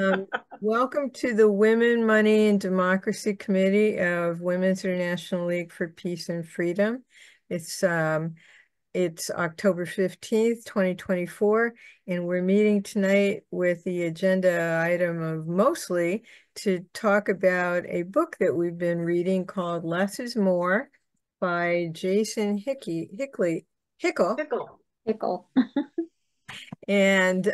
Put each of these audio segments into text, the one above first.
Um, Welcome to the Women, Money, and Democracy Committee of Women's International League for Peace and Freedom. It's October 15th, 2024, and we're meeting tonight with the agenda item of mostly to talk about a book that we've been reading called Less is More by Jason Hickel. Hickel. And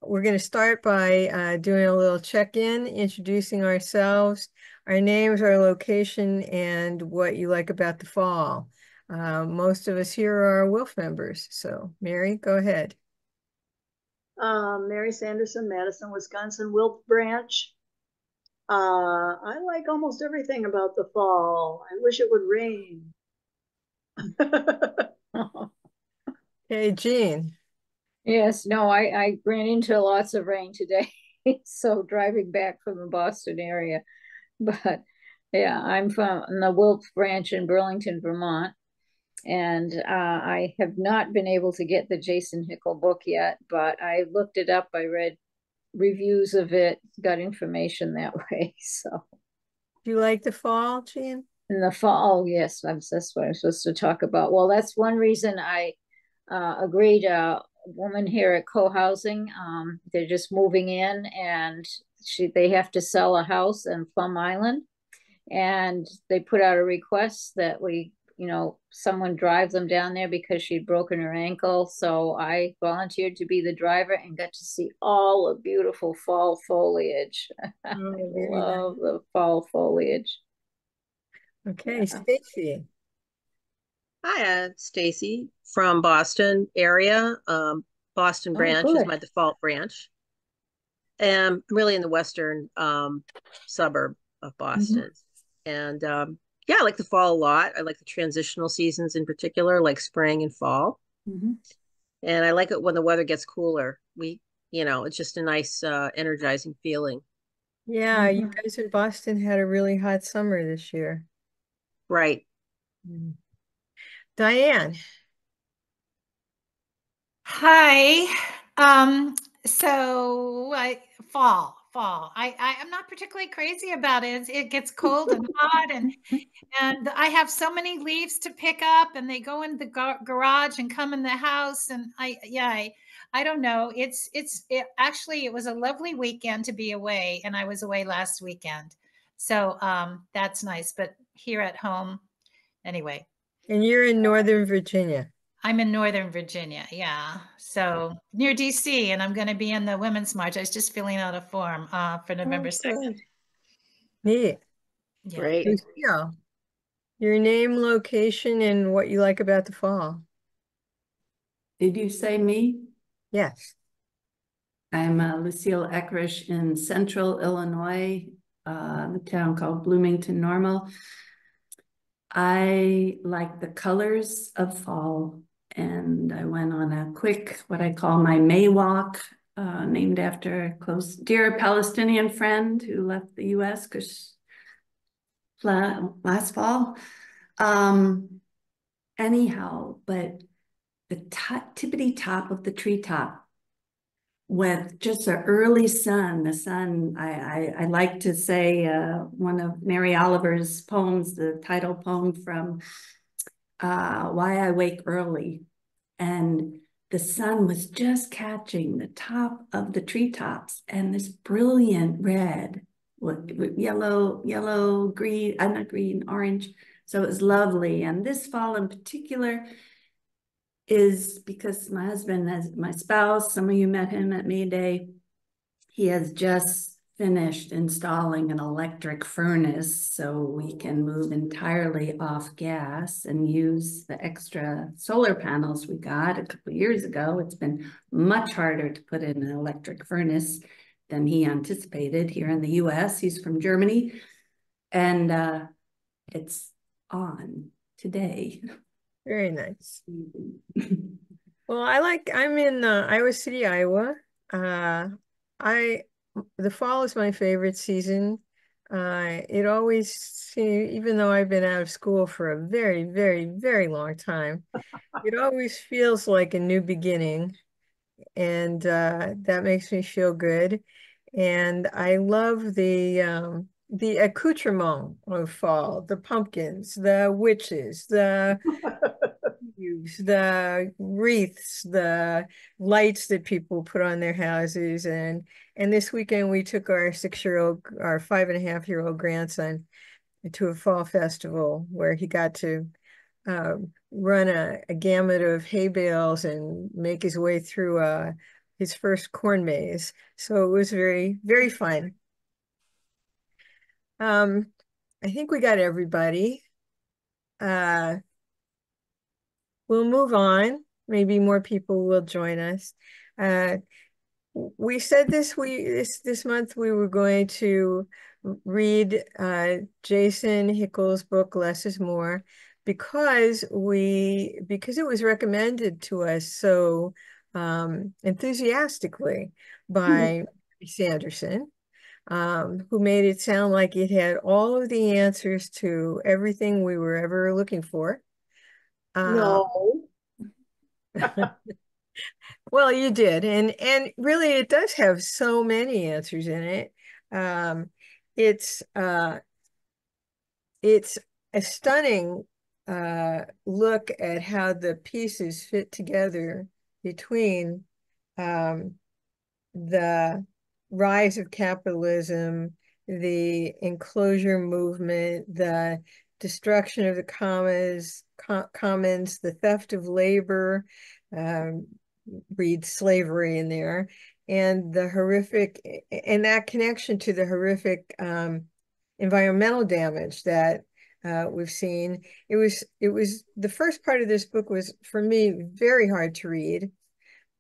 we're going to start by doing a little check-in, introducing ourselves, our names, our location, and what you like about the fall. Most of us here are WILPF members. So Mary, go ahead. Mary Sanderson, Madison, Wisconsin, WILPF branch. I like almost everything about the fall. I wish it would rain. Hey, Jean. Yes, no, I ran into lots of rain today. So driving back from the Boston area. But yeah, I'm from the WILPF branch in Burlington, Vermont. And I have not been able to get the Jason Hickel book yet, but I looked it up. I read reviews of it, got information that way. So Do you like the fall, Jean? in the fall, oh, yes, that's what I'm supposed to talk about. Well, that's one reason I agreed. A woman here at co-housing, they're just moving in, and they have to sell a house in Plum Island, and they put out a request that someone drive them down there because she'd broken her ankle. So I volunteered to be the driver and got to see all the beautiful fall foliage. I Oh, very love nice. the fall foliage. Okay, Yeah. Stacy. Hi, Stacy from Boston area. Boston Oh, branch is good. my default branch. And I'm really in the western suburb of Boston. And yeah, I like the fall a lot. I like the transitional seasons in particular, like spring and fall. And I like it when the weather gets cooler. It's just a nice, energizing feeling. Yeah, you guys in Boston had a really hot summer this year. Right. Diane. Hi. So fall. I'm not particularly crazy about it. It gets cold and hot and I have so many leaves to pick up and they go in the garage and come in the house and I don't know. Actually it was a lovely weekend to be away and I was away last weekend. So that's nice, but here at home anyway. And you're in Northern Virginia. I'm in Northern Virginia, yeah. So near DC, and I'm going to be in the Women's March. I was just filling out a form for November 2nd. Neat. Yeah. Great. Lucille, your name, location, and what you like about the fall. Did you say me? Yes. I'm Lucille Eckrish in central Illinois, the town called Bloomington Normal. I like the colors of fall, and I went on a quick, what I call my May walk, named after a close, dear Palestinian friend who left the US last fall. Anyhow, but the tippity top of the treetop with just the early sun, I like to say one of Mary Oliver's poems, the title poem from Why I Wake Early. And the sun was just catching the top of the treetops and this brilliant red with yellow, green, not green, orange. So it was lovely. And this fall in particular is because my husband, my spouse, some of you met him at May Day, he has just finished installing an electric furnace so we can move entirely off gas and use the extra solar panels we got a couple of years ago. It's been much harder to put in an electric furnace than he anticipated here in the US. He's from Germany, and it's on today. Very nice. Well, I'm in Iowa City, Iowa. The fall is my favorite season. It always, even though I've been out of school for a very, very, very long time, it always feels like a new beginning. and that makes me feel good. And I love the accoutrement of fall, the pumpkins, the witches, the leaves, the wreaths, the lights that people put on their houses. And this weekend we took our 6-year-old, our 5.5-year-old grandson to a fall festival where he got to run a gamut of hay bales and make his way through his first corn maze. So it was very, very fun. I think we got everybody. We'll move on. Maybe more people will join us. We said this month we were going to read Jason Hickel's book Less is More because it was recommended to us so enthusiastically by Sanderson, who made it sound like it had all of the answers to everything we were ever looking for. No. Well, you did, and really, it does have so many answers in it. It's it's a stunning look at how the pieces fit together between the rise of capitalism, the enclosure movement, the destruction of the commons, the theft of labor, read slavery in there, and the horrific, and that connection to the horrific environmental damage that we've seen. It was the first part of this book was for me very hard to read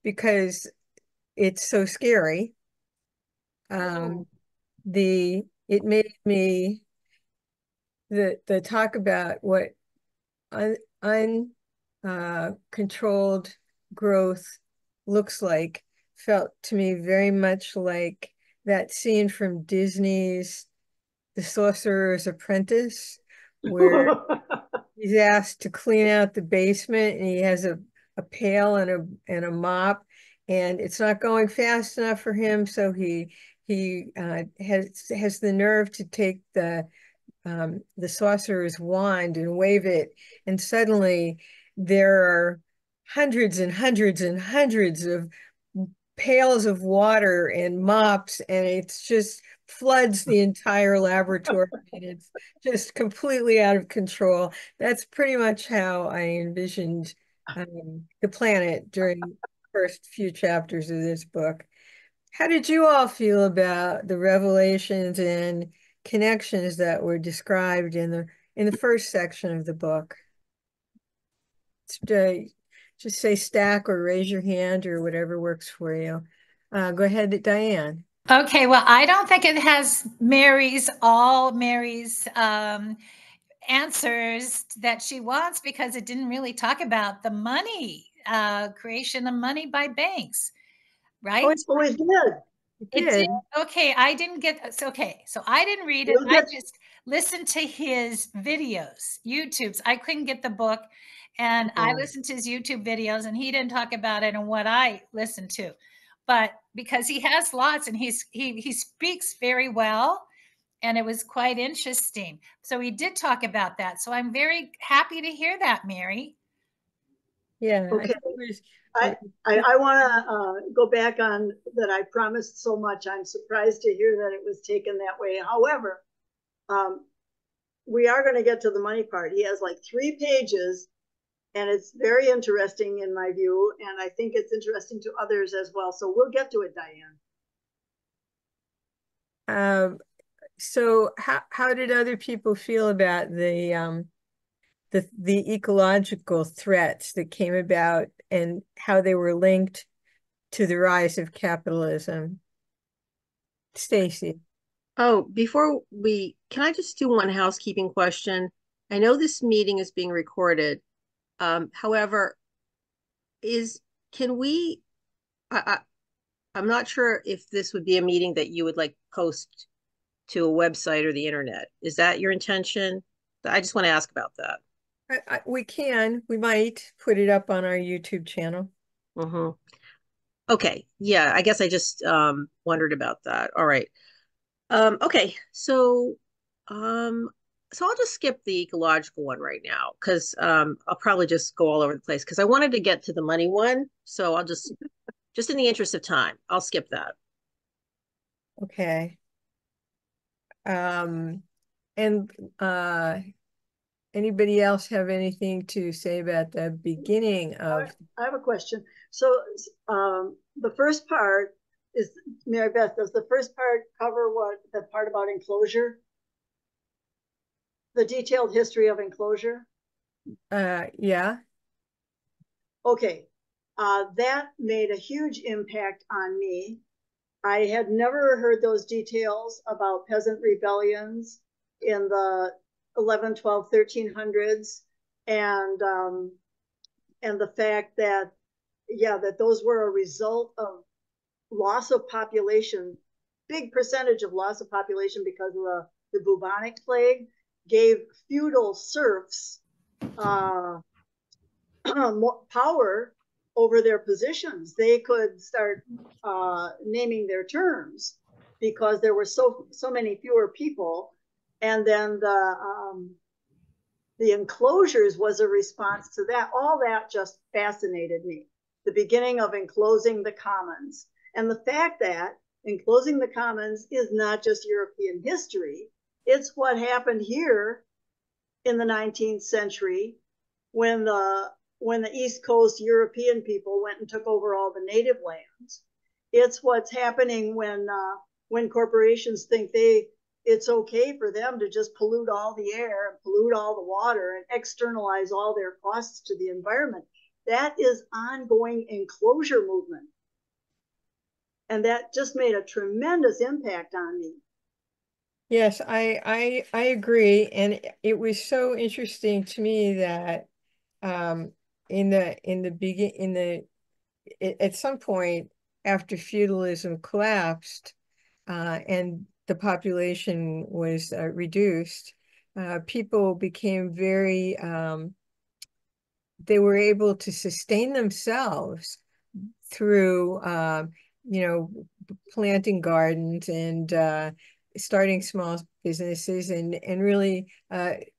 because it's so scary. It made me the talk about what uncontrolled growth looks like felt to me very much like that scene from Disney's The Sorcerer's Apprentice, where he's asked to clean out the basement and he has a pail and a mop, and it's not going fast enough for him, so he has the nerve to take the sorcerer's wand and wave it, and suddenly there are hundreds and hundreds and hundreds of pails of water and mops, and it's just floods the entire laboratory and it's just completely out of control. That's pretty much how I envisioned the planet during the first few chapters of this book. How did you all feel about the revelations and connections that were described in the first section of the book? Just say stack or raise your hand or whatever works for you. Go ahead, Diane. Okay, well, I don't think it has all Mary's answers that she wants because it didn't really talk about the money, creation of money by banks, right? Oh, it did. It did. Okay, I didn't get okay. So I didn't read it. I just listened to his videos, YouTube's. I couldn't get the book, and I listened to his YouTube videos, and he didn't talk about it and what I listened to. But because he has lots and he speaks very well, and it was quite interesting. So he did talk about that. So I'm very happy to hear that, Mary. Yeah. Okay. I want to go back on that. I promised so much. I'm surprised to hear that it was taken that way. However, we are going to get to the money part. He has like 3 pages, and it's very interesting in my view, and I think it's interesting to others as well. So we'll get to it, Diane. So how did other people feel about the ecological threats that came about and how they were linked to the rise of capitalism? Stacy. Oh, can I just do one housekeeping question? I know this meeting is being recorded. However, I'm not sure if this would be a meeting that you would like post to a website or the internet. Is that your intention? I just want to ask about that. We might put it up on our YouTube channel. Mm-hmm. Okay. Yeah, I guess I just wondered about that. All right. Okay. Um, so I'll just skip the ecological one right now because I'll probably just go all over the place because I wanted to get to the money one. So I'll just in the interest of time, I'll skip that. Okay. And anybody else have anything to say about the beginning of? I have a question. So the first part is, Mary Beth, does the first part cover what the part about enclosure? The detailed history of enclosure? Yeah. Okay. That made a huge impact on me. I had never heard those details about peasant rebellions in the 11, 12, 1300s, and the fact that, yeah, that those were a result of loss of population, big percentage of loss of population because of the bubonic plague, gave feudal serfs power over their positions. They could start naming their terms because there were so many fewer people. And then the enclosures was a response to that. All that just fascinated me. The beginning of enclosing the commons, and the fact that enclosing the commons is not just European history. It's what happened here in the 19th century when the East Coast European people went and took over all the native lands. It's what's happening when corporations think it's okay for them to just pollute all the air and pollute all the water and externalize all their costs to the environment. That is ongoing enclosure movement. And that just made a tremendous impact on me. Yes, I agree. And it was so interesting to me that at some point after feudalism collapsed and the population was reduced, people became very they were able to sustain themselves through planting gardens and starting small businesses and really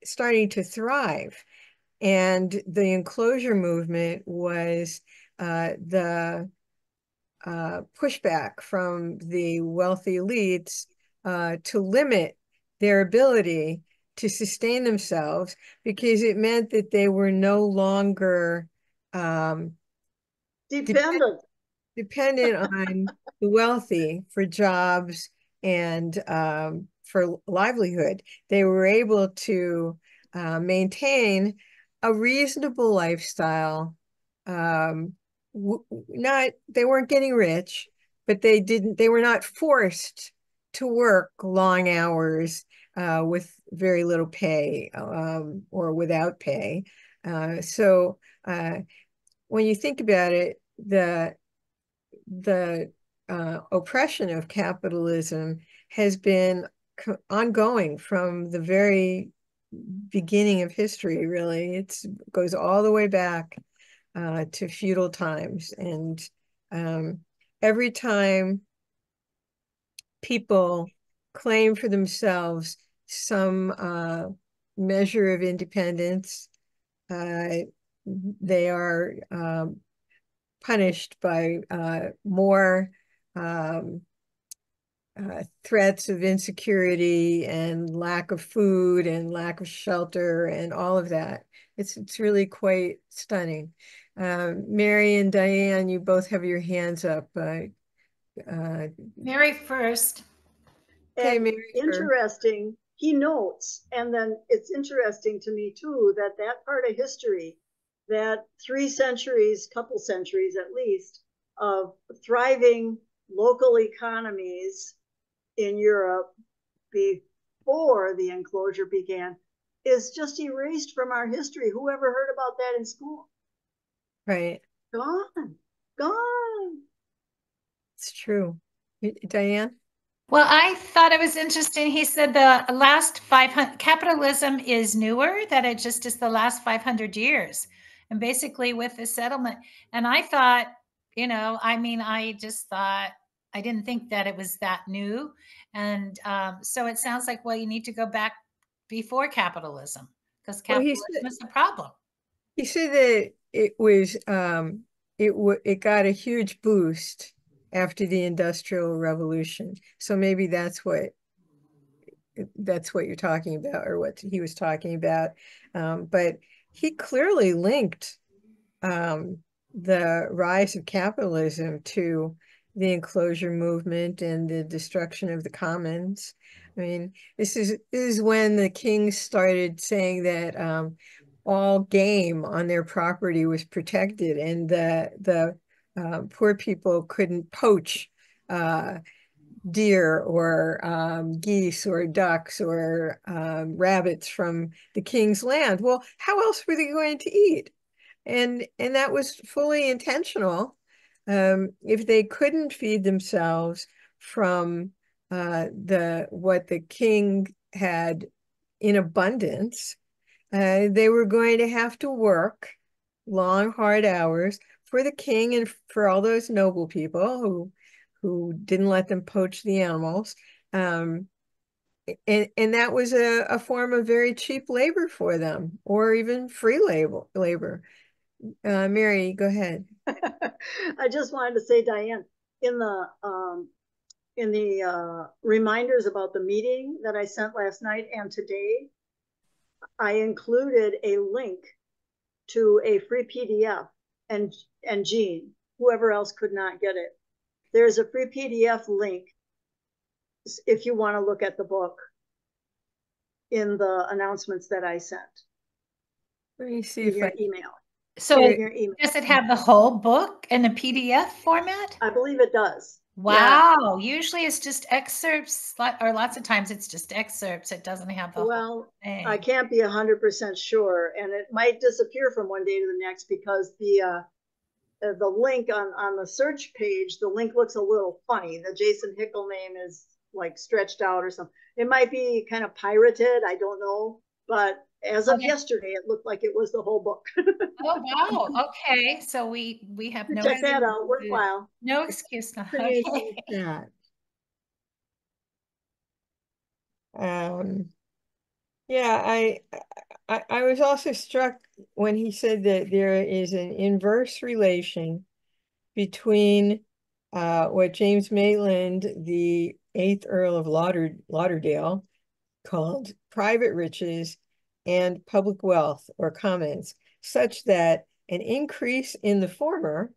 starting to thrive. And the enclosure movement was the pushback from the wealthy elites to limit their ability to sustain themselves because it meant that they were no longer dependent on the wealthy for jobs and for livelihood. They were able to maintain a reasonable lifestyle. They weren't getting rich, but they were not forced to work long hours with very little pay or without pay. So when you think about it, the oppression of capitalism has been ongoing from the very beginning of history, really. It goes all the way back to feudal times. And every time people claim for themselves some measure of independence, they are punished by more threats of insecurity and lack of food and lack of shelter and all of that. It's really quite stunning. Mary and Diane, you both have your hands up. Mary first. Okay, and Mary. interesting, he notes, and then it's interesting to me too that part of history, that 3 centuries, couple centuries at least, of thriving local economies in Europe before the enclosure began, is just erased from our history. Whoever heard about that in school? Right. Gone. It's true. Diane? Well, I thought it was interesting. He said the last 500, capitalism is newer, that it just is the last 500 years. And basically with the settlement. And I thought I mean, I just thought, I didn't think that it was that new. And so it sounds like, well, you need to go back before capitalism, because Well, capitalism is the problem. he said that it was it got a huge boost after the Industrial Revolution. So maybe that's what you're talking about, or what he was talking about. But he clearly linked the rise of capitalism to the enclosure movement and the destruction of the commons. I mean, this is when the kings started saying that all game on their property was protected, and the poor people couldn't poach deer or geese or ducks or rabbits from the king's land. Well, how else were they going to eat? And that was fully intentional. If they couldn't feed themselves from what the king had in abundance, they were going to have to work long, hard hours for the king and for all those noble people who didn't let them poach the animals. And that was a form of very cheap labor for them, or even free labor. Mary, go ahead. I just wanted to say, Diane, in the reminders about the meeting that I sent last night and today, I included a link to a free PDF, and Jean, whoever else could not get it. There's a free PDF link if you want to look at the book in the announcements that I sent. Let me see in if your I email. So In your email. does it have the whole book in a PDF format? I believe it does. Wow. Yeah. Usually it's just excerpts, or lots of times it's just excerpts. It doesn't have the whole thing. I can't be 100% sure, and it might disappear from one day to the next because the link on the search page, the link looks a little funny. The Jason Hickel name is like stretched out or something. It might be kind of pirated. I don't know, but as of yesterday, it looked like it was the whole book. Oh, wow. Okay. So we have no check that out. Worthwhile. No excuse now. Okay. Yeah, I was also struck when he said that there is an inverse relation between what James Maitland, the 8th Earl of Lauderdale, called private riches and public wealth or commons, such that an increase in the former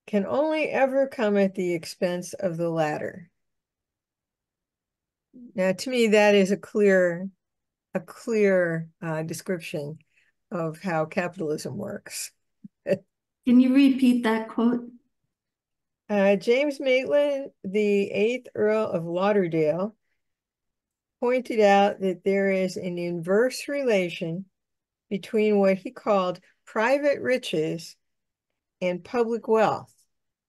can only ever come at the expense of the latter. Now, to me, that is a clear description of how capitalism works. Can you repeat that quote? James Maitland, the 8th Earl of Lauderdale, pointed out that there is an inverse relation between what he called private riches and public wealth,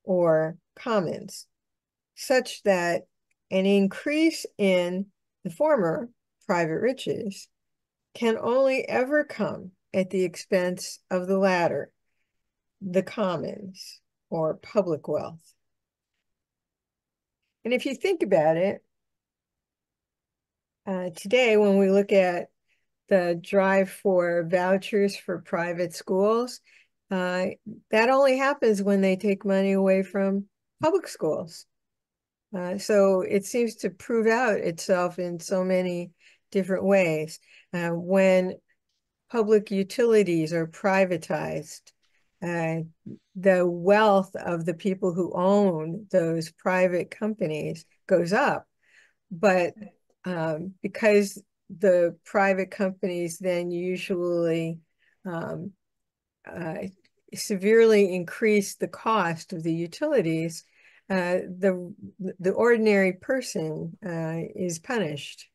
or commons, such that an increase in the former, private riches, can only ever come at the expense of the latter, the commons, or public wealth. And if you think about it, today when we look at the drive for vouchers for private schools, that only happens when they take money away from public schools. So it seems to prove out itself in so many different ways. When public utilities are privatized, the wealth of the people who own those private companies goes up. But because the private companies then usually severely increase the cost of the utilities, the ordinary person is punished.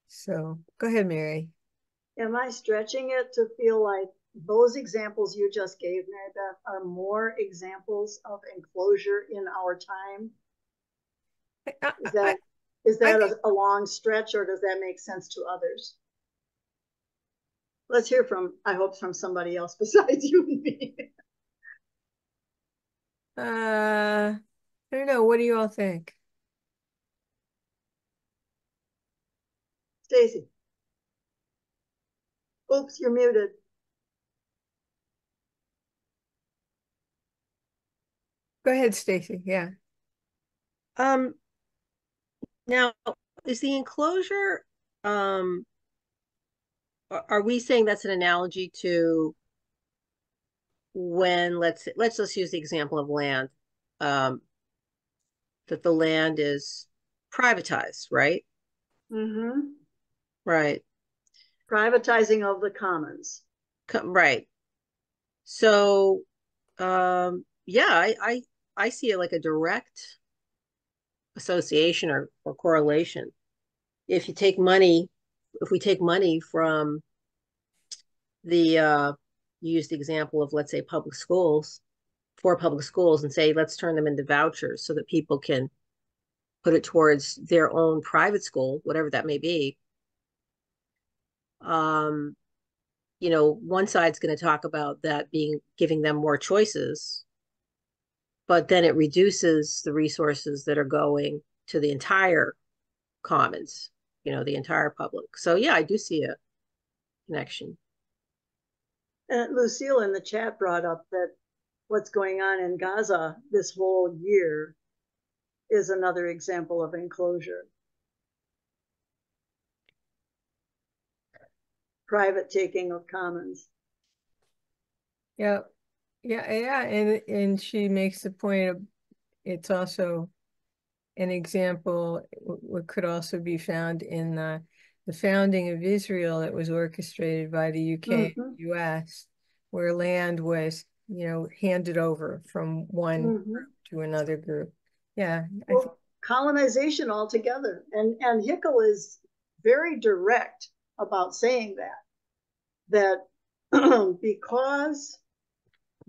So go ahead, Mary. Am I stretching it to feel like those examples you just gave, Mary Beth, are more examples of enclosure in our time? Is that a long stretch, or does that make sense to others? Let's hear from, I hope, from somebody else besides you and me. I don't know. What do you all think? Stacy. Oops, you're muted. Go ahead, Stacy. Yeah. Now, is the enclosure, are we saying that's an analogy to when, let's just use the example of land, that the land is privatized, right? Mm-hmm. Right. Privatizing of the commons. Right. So, yeah, I see it like a direct association or correlation. If you take money, if we take money from the, you use the example of, let's say, public schools, for public schools, and say, let's turn them into vouchers so that people can put it towards their own private school, whatever that may be. You know, one side's going to talk about that being giving them more choices, but then it reduces the resources that are going to the entire commons, you know, the entire public. So yeah, I do see a connection. And Lucille in the chat brought up that what's going on in Gaza this whole year is another example of enclosure. Private taking of commons. Yeah. Yeah. And she makes the point of it's also an example, what could also be found in the founding of Israel that was orchestrated by the UK and US, where land was, you know, handed over from one group to another group. Yeah. Well, colonization altogether. And Hickel is very direct about saying that because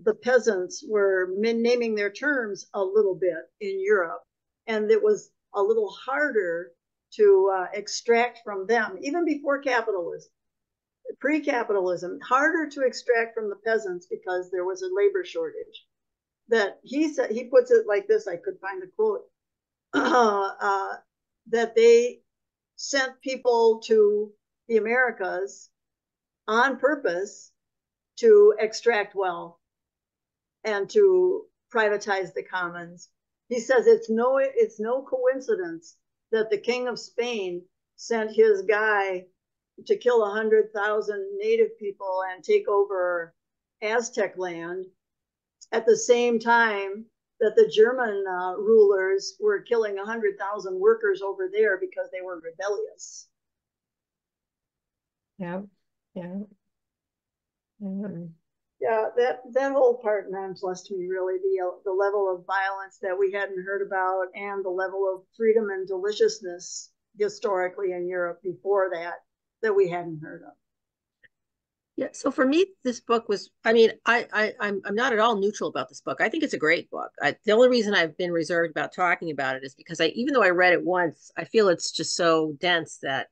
the peasants were naming their terms a little bit in Europe, and it was a little harder to extract from them, even before capitalism, pre-capitalism, harder to extract from the peasants because there was a labor shortage. That he said, he puts it like this, I could find the quote, that they sent people to the Americas on purpose to extract wealth and to privatize the commons. He says it's no coincidence that the King of Spain sent his guy to kill 100,000 native people and take over Aztec land at the same time that the German rulers were killing 100,000 workers over there because they were rebellious. Yeah. Yeah, that whole part nonplussed me really. The level of violence that we hadn't heard about, and the level of freedom and deliciousness historically in Europe before that we hadn't heard of. Yeah, so for me, this book was, I mean, I'm not at all neutral about this book. I think it's a great book. The only reason I've been reserved about talking about it is because even though I read it once, I feel it's just so dense that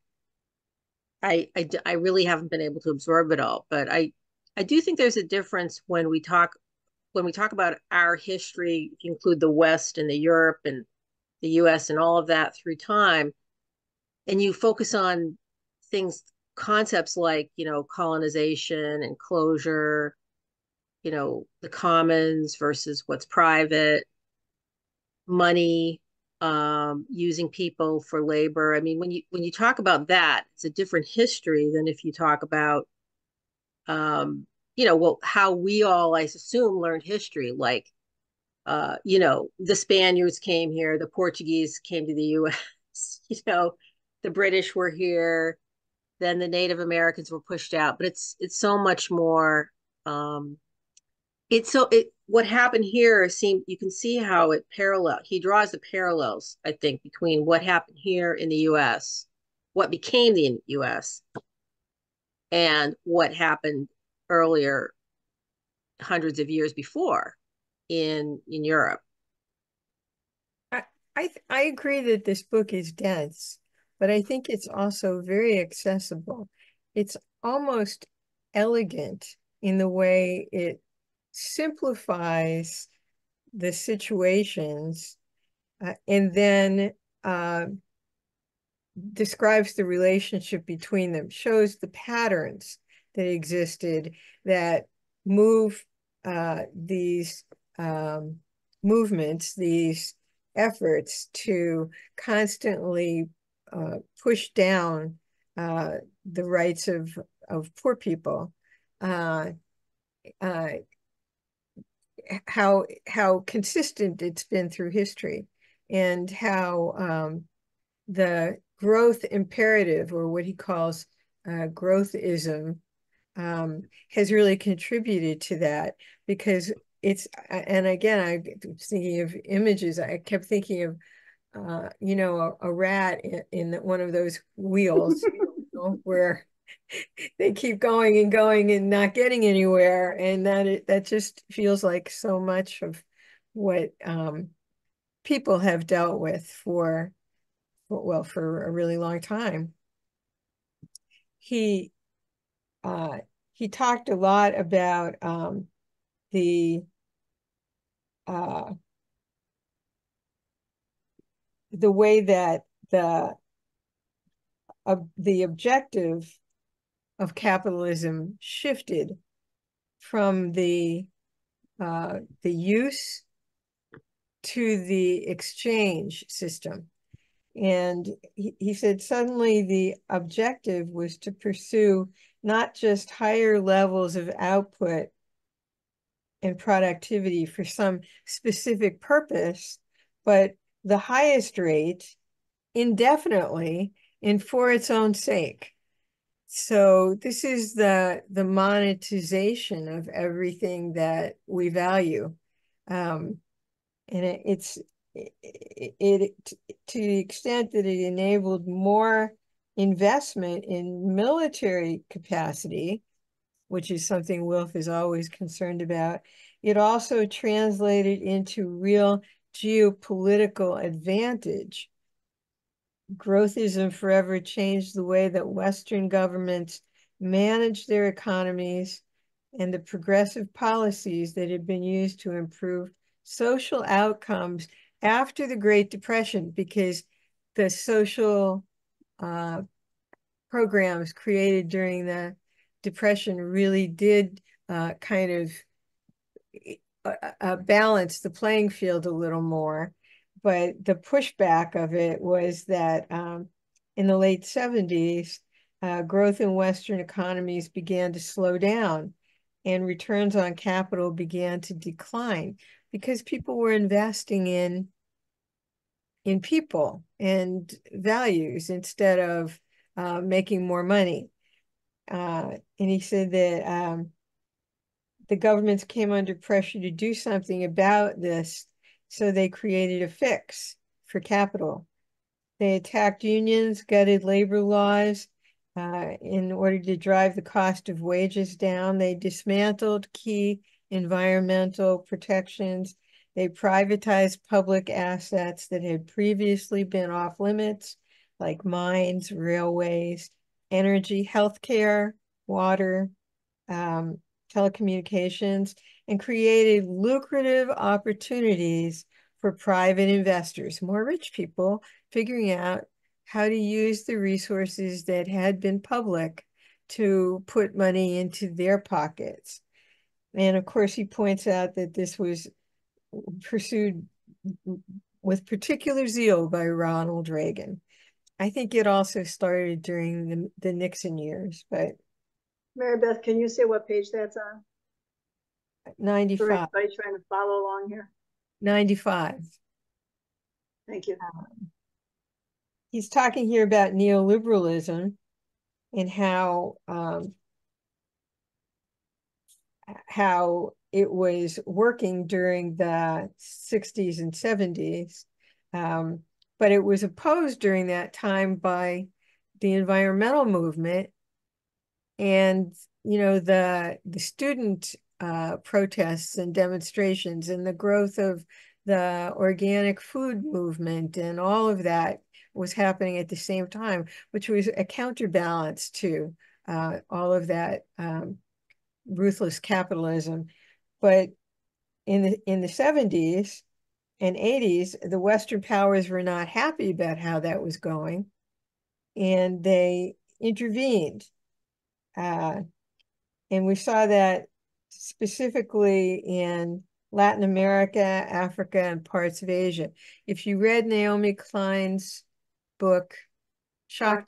I really haven't been able to absorb it all. But I do think there's a difference when we talk about our history, if you include the West and the Europe and the US and all of that through time, and you focus on things, concepts like, you know, colonization, enclosure, you know, the commons versus what's private, money, using people for labor. I mean, when you talk about that, it's a different history than if you talk about, you know, well, how we all, I assume, learned history, like, you know, the Spaniards came here, the Portuguese came to the US, you know, the British were here, then the Native Americans were pushed out. But it's so much more, what happened here you can see how he draws the parallels, I think, between what happened here in the US, what became the US, and what happened earlier, hundreds of years before in Europe. I agree that this book is dense, but I think it's also very accessible. It's almost elegant in the way it simplifies the situations and then describes the relationship between them, shows the patterns that existed that move these movements, these efforts to constantly push down the rights of poor people. How consistent it's been through history, and how the growth imperative, or what he calls growthism, has really contributed to that, because it's, and again, I was thinking of images. I kept thinking of, you know, a rat in one of those wheels, you know, where they keep going and going and not getting anywhere. And that just feels like so much of what people have dealt with for a really long time. He talked a lot about the way that the objective of capitalism shifted from the use to the exchange system. And he said suddenly the objective was to pursue not just higher levels of output and productivity for some specific purpose, but the highest rate indefinitely and for its own sake. So this is the monetization of everything that we value. And it's to the extent that it enabled more investment in military capacity, which is something WILPF is always concerned about. It also translated into real geopolitical advantage. Growthism forever changed the way that Western governments managed their economies and the progressive policies that had been used to improve social outcomes after the Great Depression, because the social programs created during the Depression really did kind of balance the playing field a little more. But the pushback of it was that in the late 70s, growth in Western economies began to slow down and returns on capital began to decline because people were investing in people and values instead of making more money. And he said that the governments came under pressure to do something about this, so they created a fix for capital. They attacked unions, gutted labor laws in order to drive the cost of wages down. They dismantled key environmental protections. They privatized public assets that had previously been off limits, like mines, railways, energy, healthcare, water, telecommunications, and created lucrative opportunities for private investors, more rich people figuring out how to use the resources that had been public to put money into their pockets. And of course, he points out that this was pursued with particular zeal by Ronald Reagan. I think it also started during the Nixon years, but Mary Beth, can you say what page that's on? 95. For anybody trying to follow along here. 95. Thank you. He's talking here about neoliberalism and how it was working during the 60s and 70s, but it was opposed during that time by the environmental movement and, you know, the student protests and demonstrations and the growth of the organic food movement, and all of that was happening at the same time, which was a counterbalance to all of that ruthless capitalism. But in the 70s and 80s, the Western powers were not happy about how that was going, and they intervened. And we saw that specifically in Latin America, Africa, and parts of Asia. If you read Naomi Klein's book, Shock,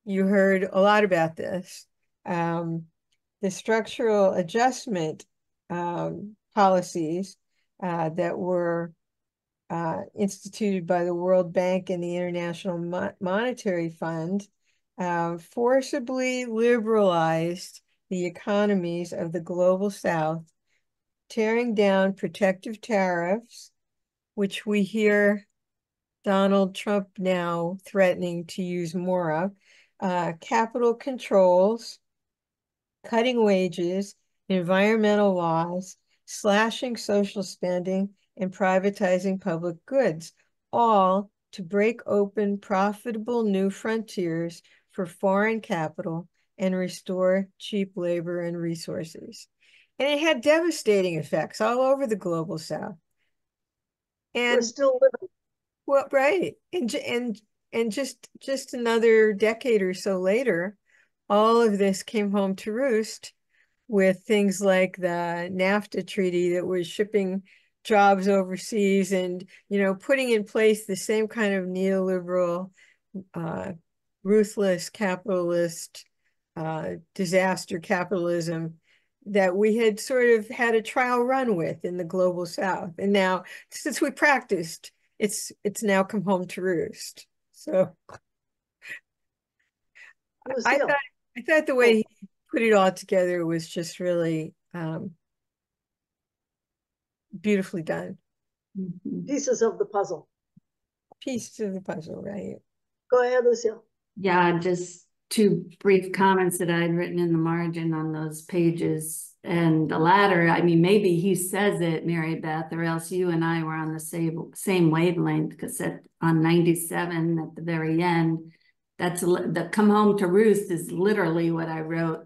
you heard a lot about this. The structural adjustment policies that were instituted by the World Bank and the International Monetary Fund forcibly liberalized the economies of the global South, tearing down protective tariffs, which we hear Donald Trump now threatening to use more of, capital controls, cutting wages, environmental laws, slashing social spending, and privatizing public goods, all to break open profitable new frontiers for foreign capital and restore cheap labor and resources. And it had devastating effects all over the global South. And we're still living. Well, right. And just another decade or so later, all of this came home to roost with things like the NAFTA treaty that was shipping jobs overseas and, putting in place the same kind of neoliberal, ruthless capitalist, disaster capitalism that we had sort of had a trial run with in the global South. And now, since we practiced, it's now come home to roost. So I thought the way he put it all together was just really beautifully done. Pieces of the puzzle. Pieces of the puzzle, right? Go ahead, Lucille. Yeah, just two brief comments that I'd written in the margin on those pages. And the latter, I mean, maybe he says it, Mary Beth, or else you and I were on the same wavelength, because on 97 at the very end, that's the come home to roost is literally what I wrote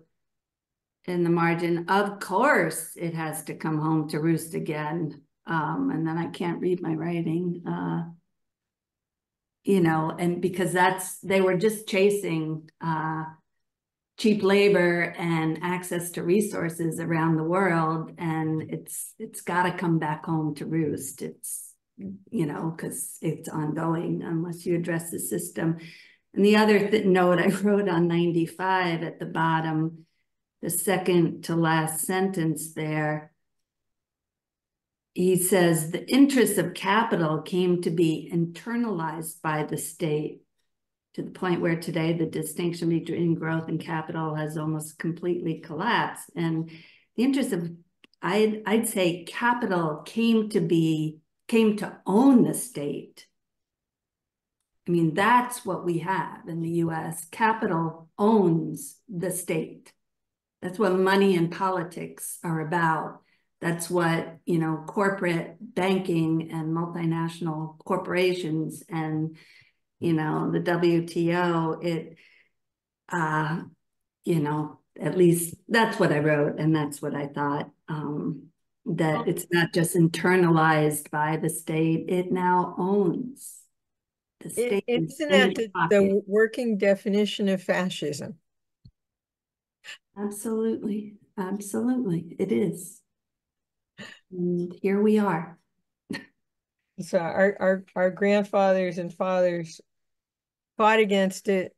in the margin. Of course, it has to come home to roost again. And then I can't read my writing, and because they were just chasing cheap labor and access to resources around the world, and it's got to come back home to roost. It's because it's ongoing unless you address the system. And the other note I wrote on 95 at the bottom, the second to last sentence there, he says the interests of capital came to be internalized by the state, to the point where today the distinction between growth and capital has almost completely collapsed. And the interest of, I'd say capital came to own the state. I mean, that's what we have in the US. Capital owns the state. That's what money and politics are about. That's what, corporate banking and multinational corporations and, the WTO, at least that's what I wrote. And that's what I thought, that it's not just internalized by the state, it now owns the state. Isn't that the working definition of fascism? Absolutely. Absolutely. It is. And here we are. So our grandfathers and fathers fought against it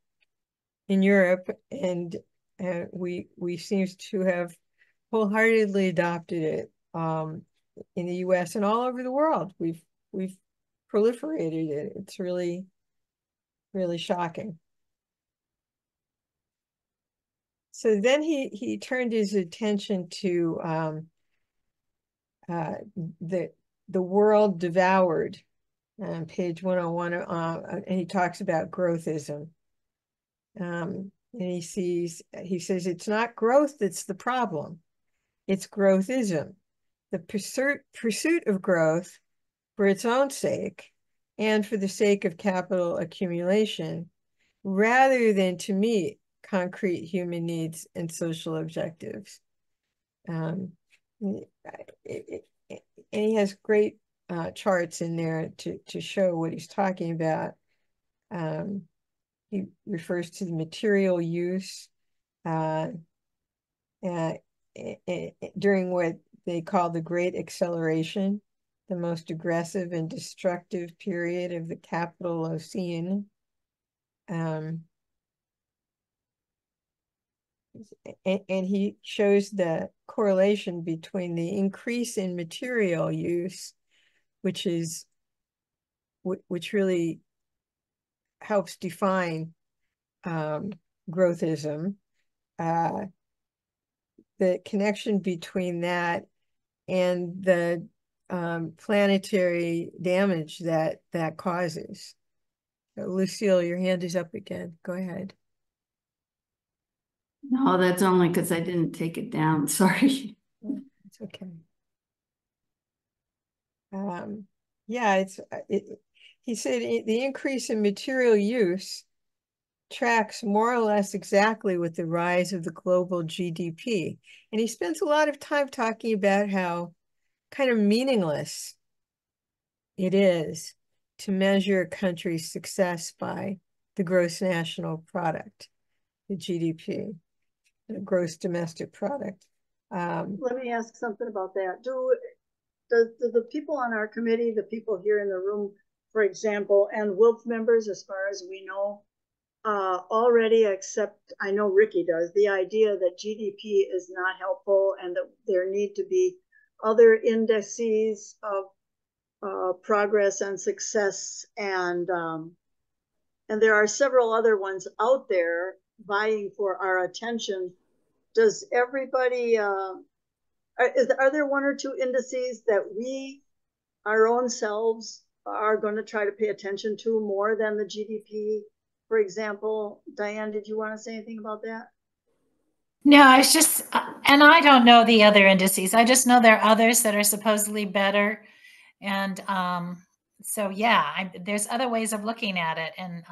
in Europe, and we seem to have wholeheartedly adopted it in the US and all over the world. We've proliferated it. It's really, really shocking. So then he turned his attention to the world devoured on page 101, and he talks about growthism. And he says it's not growth that's the problem, it's growthism, the pursuit of growth for its own sake and for the sake of capital accumulation, rather than to meet concrete human needs and social objectives. and he has great charts in there to show what he's talking about. He refers to the material use during what they call the Great Acceleration, the most aggressive and destructive period of the Capitalocene. And he shows the correlation between the increase in material use, which really helps define growthism, the connection between that and the planetary damage that causes. So, Lucille, your hand is up again. Go ahead. No, that's only because I didn't take it down. Sorry. It's okay. Yeah, he said the increase in material use tracks more or less exactly with the rise of the global GDP. And he spends a lot of time talking about how kind of meaningless it is to measure a country's success by the gross national product, the GDP, the gross domestic product. Let me ask something about that. Do the people on our committee, the people here in the room, for example, and WILPF members, as far as we know, already accept, I know Ricky does, the idea that GDP is not helpful and that there need to be other indices of progress and success, and there are several other ones out there vying for our attention. Does everybody, are there one or two indices that we, our own selves, are going to try to pay attention to more than the GDP? For example, Diane, did you want to say anything about that? No, I was just, and I don't know the other indices. I just know there are others that are supposedly better. And so, yeah, there's other ways of looking at it. And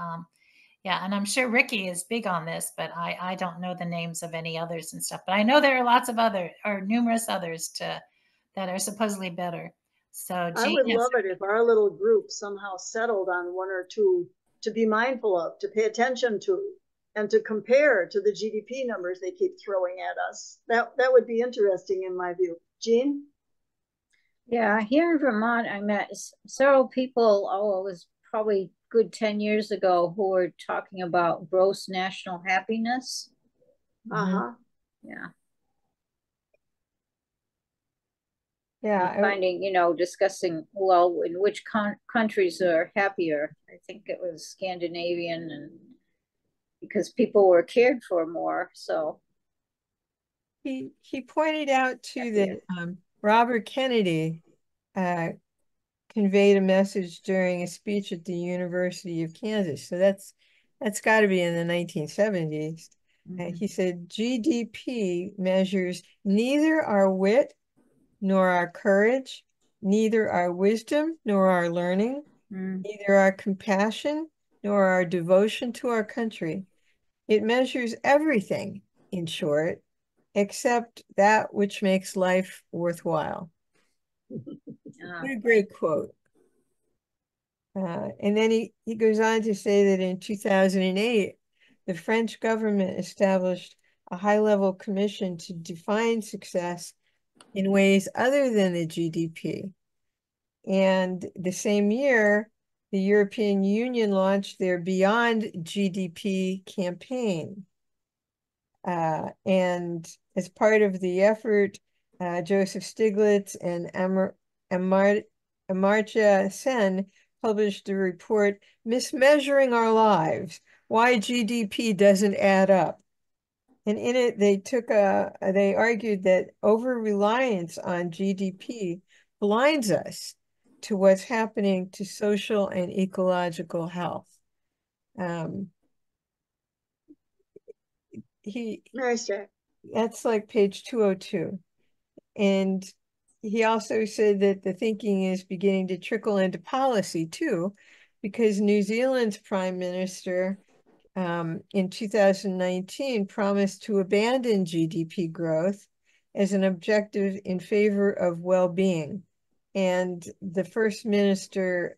yeah, and I'm sure Ricky is big on this, but I don't know the names of any others and stuff. But I know there are lots of numerous others that are supposedly better. So I would love it if our little group somehow settled on one or two to be mindful of, to pay attention to, and to compare to the GDP numbers they keep throwing at us. That would be interesting in my view. Jean? Yeah, here in Vermont, I met several people, it was probably good 10 years ago, who were talking about gross national happiness. Uh-huh. Yeah. Yeah. Finding, discussing, well, in which countries are happier. I think it was Scandinavian, and because people were cared for more, so. He pointed out too that Robert Kennedy conveyed a message during a speech at the University of Kansas. So that's got to be in the 1970s. He said, GDP measures neither our wit nor our courage, neither our wisdom nor our learning, neither our compassion nor our devotion to our country. It measures everything, in short, except that which makes life worthwhile. What a great quote. And then he goes on to say that in 2008, the French government established a high-level commission to define success in ways other than the GDP. And the same year, the European Union launched their Beyond GDP campaign. And as part of the effort, Joseph Stiglitz and Amartya Sen published a report, Mismeasuring Our Lives, Why GDP Doesn't Add Up. And in it, they argued that over-reliance on GDP blinds us to what's happening to social and ecological health. That's like page 202. And he also said that the thinking is beginning to trickle into policy too, because New Zealand's Prime Minister in 2019 promised to abandon GDP growth as an objective in favor of well-being. And the First Minister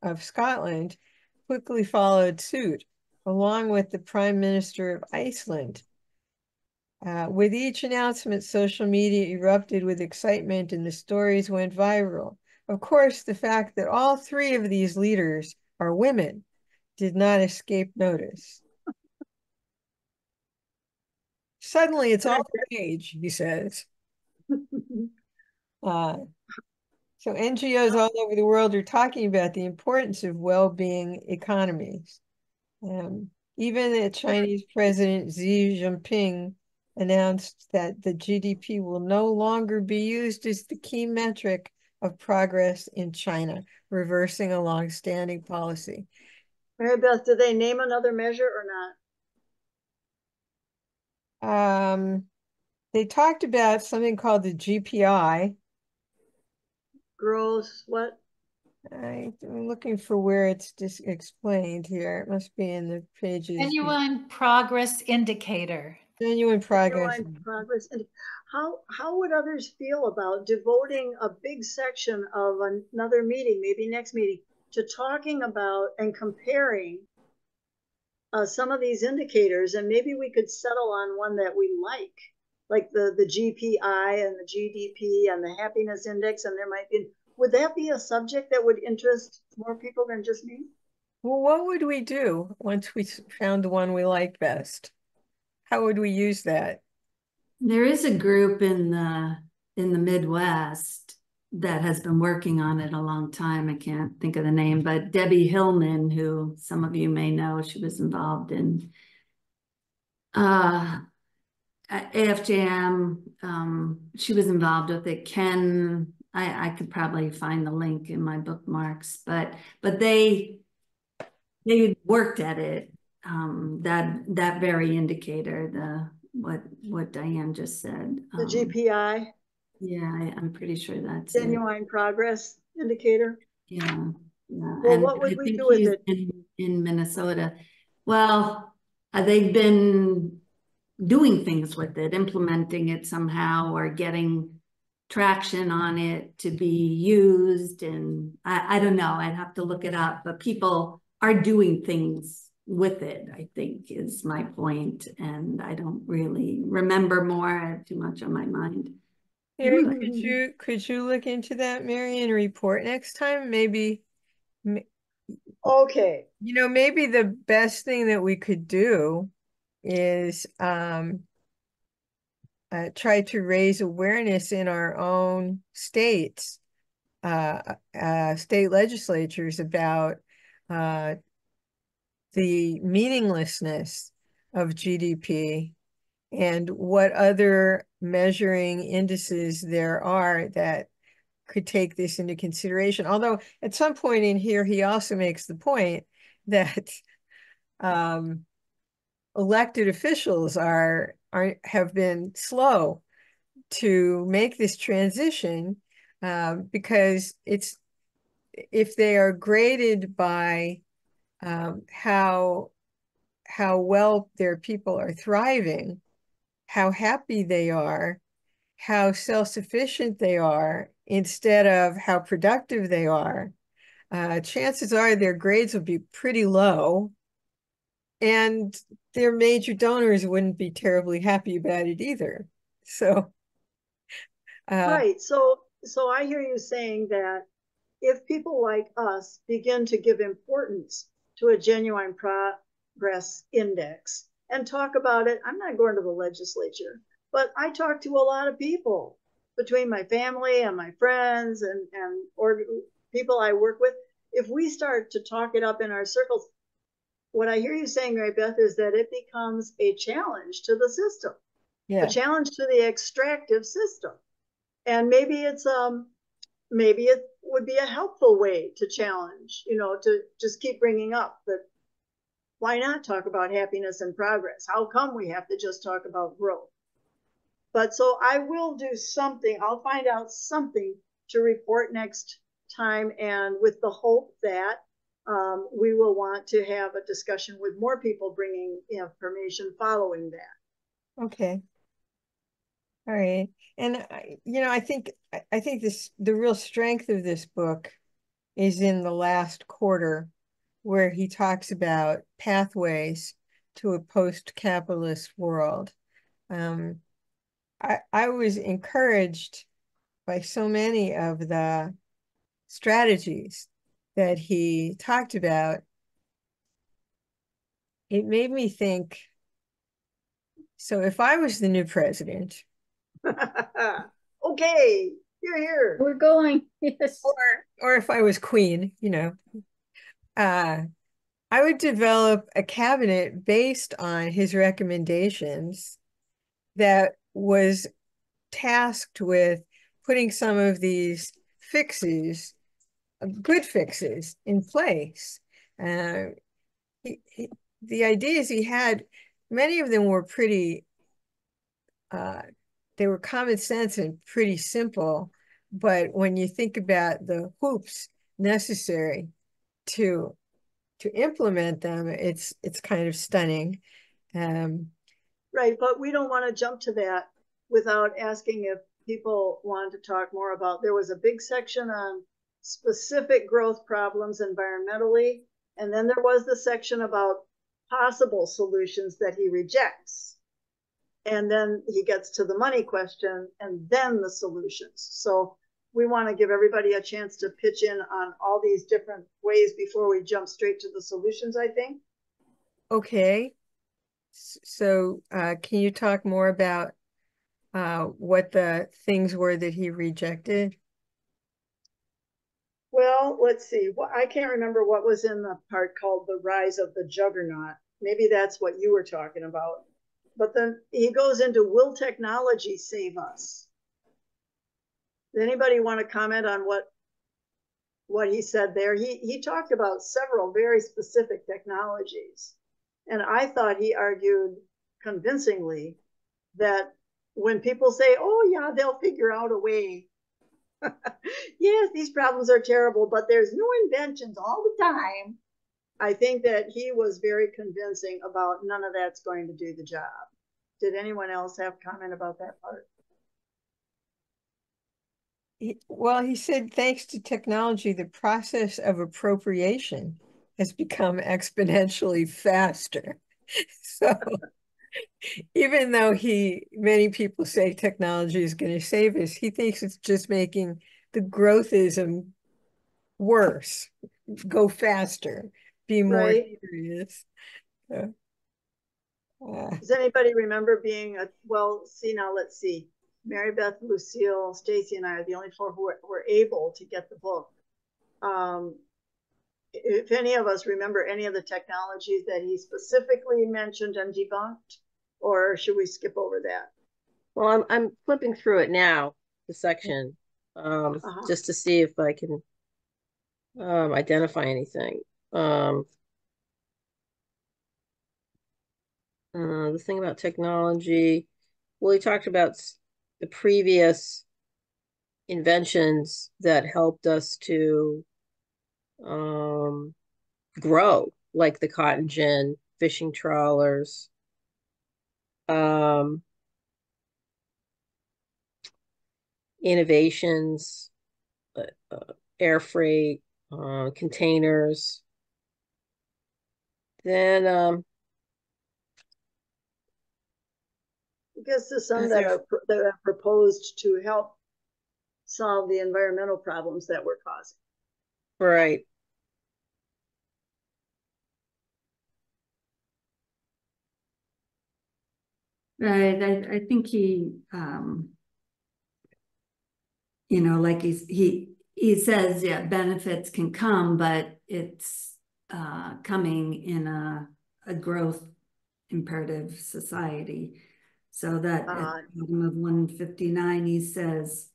of Scotland quickly followed suit, along with the Prime Minister of Iceland. With each announcement, social media erupted with excitement and the stories went viral. Of course, the fact that all three of these leaders are women did not escape notice. Suddenly, it's all the rage, he says. So NGOs all over the world are talking about the importance of well-being economies. Even the Chinese President Xi Jinping announced that the GDP will no longer be used as the key metric of progress in China, reversing a long-standing policy. Mary Beth, did they name another measure or not? They talked about something called the GPI. Gross, what? I'm looking for where it's just explained here. It must be in the pages. Genuine progress indicator. Genuine progress. Genuine progress. And how would others feel about devoting a big section of another meeting, maybe next meeting, to talking about and comparing some of these indicators, and maybe we could settle on one that we like the GPI and the GDP and the happiness index, and there might be, would that be a subject that would interest more people than just me? Well, what would we do once we found the one we liked best? How would we use that? There is a group in the Midwest that has been working on it a long time. I can't think of the name, but Debbie Hillman, who some of you may know, she was involved in AFJM. She was involved with it. Ken, I could probably find the link in my bookmarks, but they worked at it. That very indicator, the what Diane just said. The GPI. Yeah, I'm pretty sure that's genuine progress indicator. Yeah. Well, and what would we do with it in Minnesota? Well, they've been doing things with it, implementing it somehow, or getting traction on it to be used. And I don't know, I'd have to look it up, but people are doing things with it, I think, is my point. And I don't really remember more. I have too much on my mind. Mary, could you look into that, Mary, and report next time? Maybe. Okay. You know, maybe the best thing that we could do is try to raise awareness in our own states, state legislatures, about the meaninglessness of GDP and what other measuring indices there are that could take this into consideration. Although at some point in here, he also makes the point that elected officials have been slow to make this transition because if they are graded by how well their people are thriving, how happy they are, how self-sufficient they are, instead of how productive they are, chances are their grades will be pretty low, and their major donors wouldn't be terribly happy about it either. So, right. So I hear you saying that if people like us begin to give importance to a genuine progress index and talk about it, I'm not going to the legislature, but I talk to a lot of people between my family and my friends or people I work with. If we start to talk it up in our circles, what I hear you saying, Mary Beth, is that it becomes a challenge to the system, a challenge to the extractive system. And maybe it would be a helpful way to challenge, to just keep bringing up that why not talk about happiness and progress? How come we have to just talk about growth? But so I will do something. I'll find out something to report next time, and with the hope that we will want to have a discussion with more people bringing information following that. Okay. All right. And I think the real strength of this book is in the last quarter, where he talks about pathways to a post-capitalist world. I was encouraged by so many of the strategies that he talked about. It made me think, so if I was the new president, Okay, you're here. We're going. Yes. or if I was queen, I would develop a cabinet based on his recommendations that was tasked with putting some of these fixes, good fixes, in place. The ideas he had, many of them were pretty, they were common sense and pretty simple. But when you think about the hoops necessary to implement them, it's kind of stunning. Right, but we don't want to jump to that without asking if people want to talk more about, there was a big section on specific growth problems environmentally, and then there was the section about possible solutions that he rejects. And then he gets to the money question and then the solutions. So we want to give everybody a chance to pitch in on all these different ways before we jump straight to the solutions, I think. Okay. So can you talk more about what the things were that he rejected? Well, let's see. Well, I can't remember what was in the part called The Rise of the Juggernaut. Maybe that's what you were talking about. But then he goes into, will technology save us? Does anybody want to comment on what he said there? He talked about several very specific technologies. And I thought he argued convincingly that when people say, oh yeah, they'll figure out a way. Yes, these problems are terrible, but there's new inventions all the time. I think that he was very convincing about none of that's going to do the job. Did anyone else have comment about that part? Well, he said, thanks to technology, the process of appropriation has become exponentially faster. So even though many people say technology is going to save us, he thinks it's just making the growthism worse, go faster, be more serious. Does anybody remember being now let's see. Mary Beth, Lucille, Stacy, and I are the only four who were able to get the book. If any of us remember any of the technologies that he specifically mentioned and debunked, or should we skip over that? Well, I'm flipping through it now, the section, just to see if I can identify anything. The thing about technology, well, he talked about the previous inventions that helped us to grow, like the cotton gin, fishing trawlers, innovations, air freight, containers. Then I guess there's some that are proposed to help solve the environmental problems that we're causing. right. Right. I think he, like he says, yeah, benefits can come, but it's coming in a growth imperative society. So that at the bottom of 159, he says,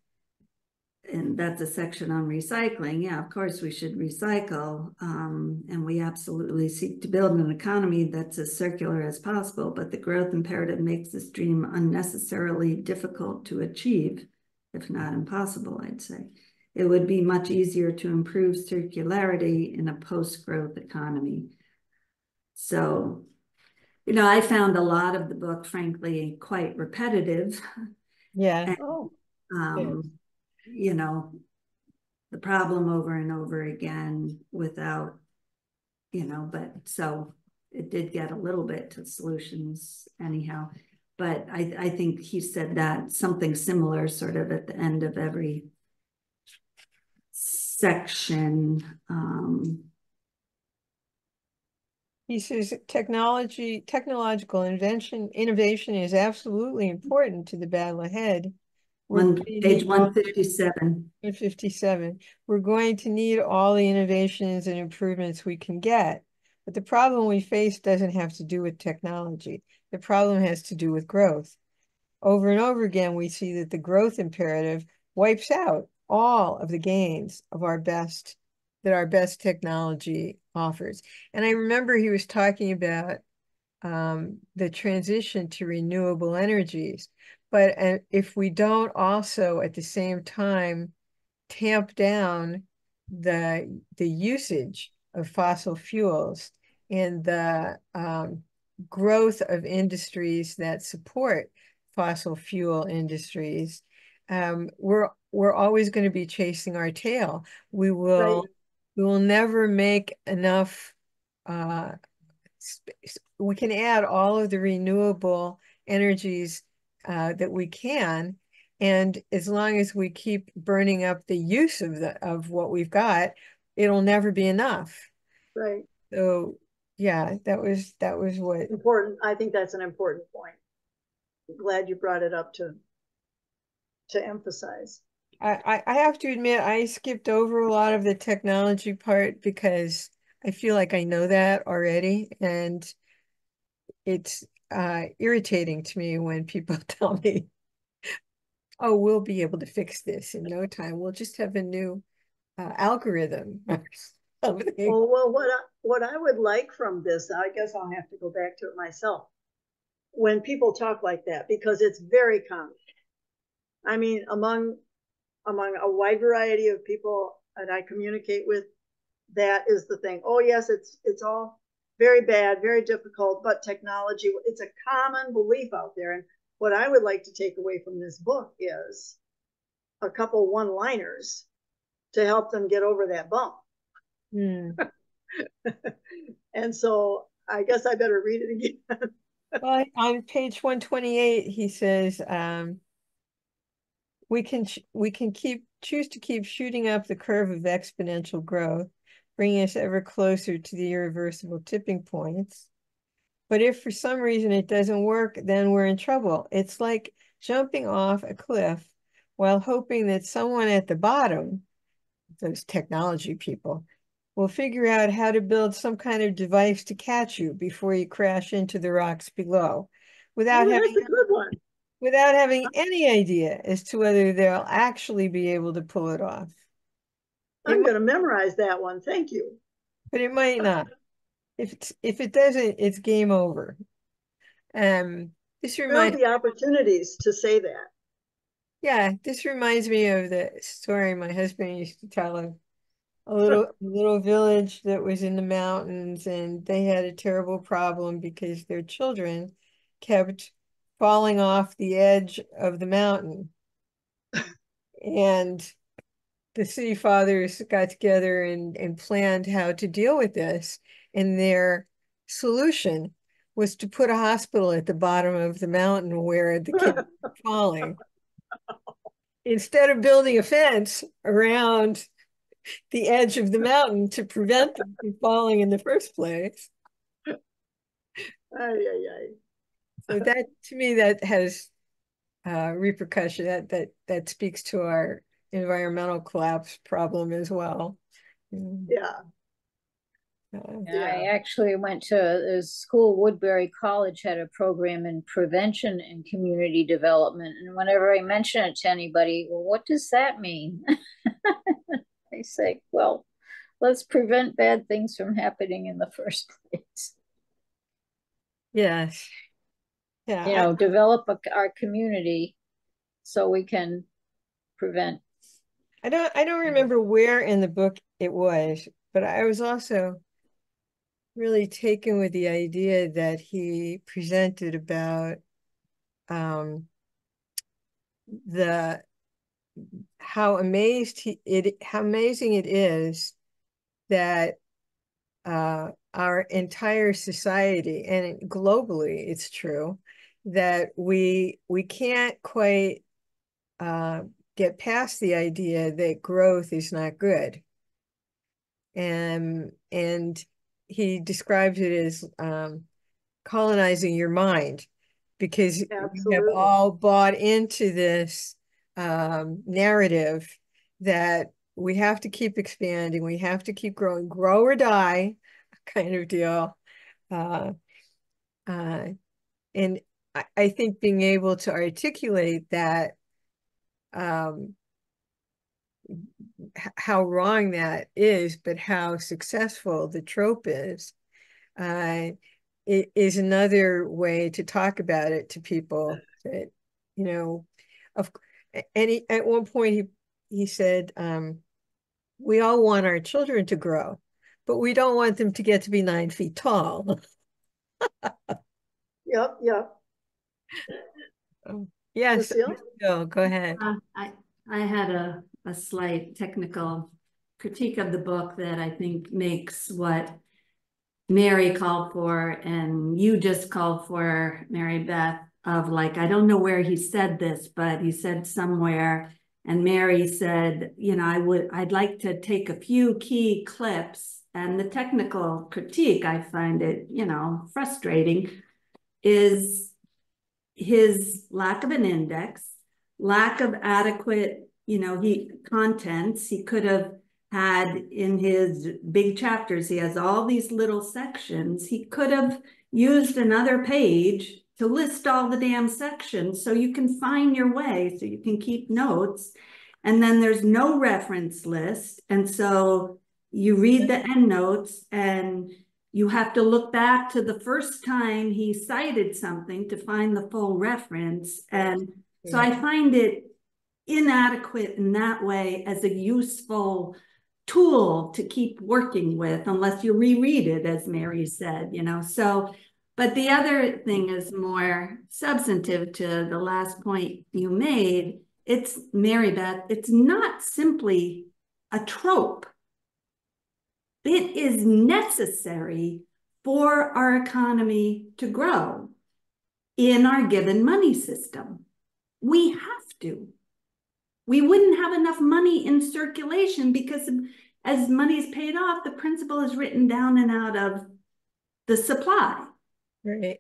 and that's a section on recycling. Yeah, of course we should recycle. And we absolutely seek to build an economy that's as circular as possible, but the growth imperative makes this dream unnecessarily difficult to achieve, if not impossible, I'd say. It would be much easier to improve circularity in a post-growth economy. So, I found a lot of the book, frankly, quite repetitive. Yeah. And, Oh, you know, the problem over and over again without, you know, but so it did get a little bit to solutions anyhow. But I think he said that something similar sort of at the end of every section. He says technological innovation is absolutely important to the battle ahead. Page 157. 157. We're going to need all the innovations and improvements we can get. But the problem we face doesn't have to do with technology. The problem has to do with growth. Over and over again, we see that the growth imperative wipes out all of the gains of our best technology offers. And I remember he was talking about the transition to renewable energies. But if we don't also at the same time tamp down the usage of fossil fuels and the growth of industries that support fossil fuel industries, we're always going to be chasing our tail. We will never make enough. We can add all of the renewable energies that we can, and as long as we keep burning up the use of what we've got, it'll never be enough. Right. So yeah, that was what important. I think that's an important point. I'm glad you brought it up to emphasize. I have to admit I skipped over a lot of the technology part because I feel like I know that already, and it's irritating to me when people tell me, oh, we'll be able to fix this in no time. We'll just have a new algorithm or something. Well, what I would like from this, I guess I'll have to go back to it myself, when people talk like that, because it's very common. I mean, among a wide variety of people that I communicate with, that is the thing. Oh yes, it's all very bad, very difficult, but technology, it's a common belief out there. And what I would like to take away from this book is a couple one-liners to help them get over that bump. And so I guess I better read it again. Well, on page 128, he says, we can choose to keep shooting up the curve of exponential growth, bringing us ever closer to the irreversible tipping points. But if for some reason it doesn't work, then we're in trouble. It's like jumping off a cliff while hoping that someone at the bottom, those technology people, will figure out how to build some kind of device to catch you before you crash into the rocks below, without That's a good one. without having any idea as to whether they'll actually be able to pull it off. I'm going to memorize that one. Thank you. But it might not. If it doesn't, it's game over. This There'll be opportunities to say that. Yeah, this reminds me of the story my husband used to tell of a little village that was in the mountains, and they had a terrible problem because their children kept falling off the edge of the mountain. And the city fathers got together and planned how to deal with this. And their solution was to put a hospital at the bottom of the mountain where the kids were falling. Instead of building a fence around the edge of the mountain to prevent them from falling in the first place. So that, to me, that has repercussion. That speaks to our environmental collapse problem as well. Yeah. I actually went to a school, Woodbury College had a program in prevention and community development. And whenever I mention it to anybody, well, what does that mean? They say, well, let's prevent bad things from happening in the first place. Yes. Yeah. You know, develop our community so we can prevent. I don't remember where in the book it was, but I was also really taken with the idea that he presented about how amazing it is that our entire society, and globally it's true, that we can't quite get past the idea that growth is not good. And he describes it as colonizing your mind, because we have all bought into this narrative that we have to keep expanding, we have to keep growing, grow or die kind of deal. And I think being able to articulate that, how wrong that is, but how successful the trope is, it is another way to talk about it to people. That, you know, at one point he said, we all want our children to grow, but we don't want them to get to be 9 feet tall. Yep. Yes, go ahead. I had a slight technical critique of the book that I think makes what Mary called for and you just called for, Mary Beth, of like, I don't know where he said this, but he said somewhere, and Mary said, you know, I'd like to take a few key clips, and the technical critique, I find it, you know, frustrating, is his lack of an index, lack of adequate, you know, contents. He could have had in his big chapters, he has all these little sections. He could have used another page to list all the damn sections so you can find your way, so you can keep notes. And then there's no reference list. And so you read the endnotes and you have to look back to the first time he cited something to find the full reference. And so I find it inadequate in that way as a useful tool to keep working with, unless you reread it, as Mary said, you know. So, but the other thing is more substantive to the last point you made. It's, Mary Beth, it's not simply a trope. It is necessary for our economy to grow in our given money system. We have to. We wouldn't have enough money in circulation because as money is paid off, the principal is written down and out of the supply. Right.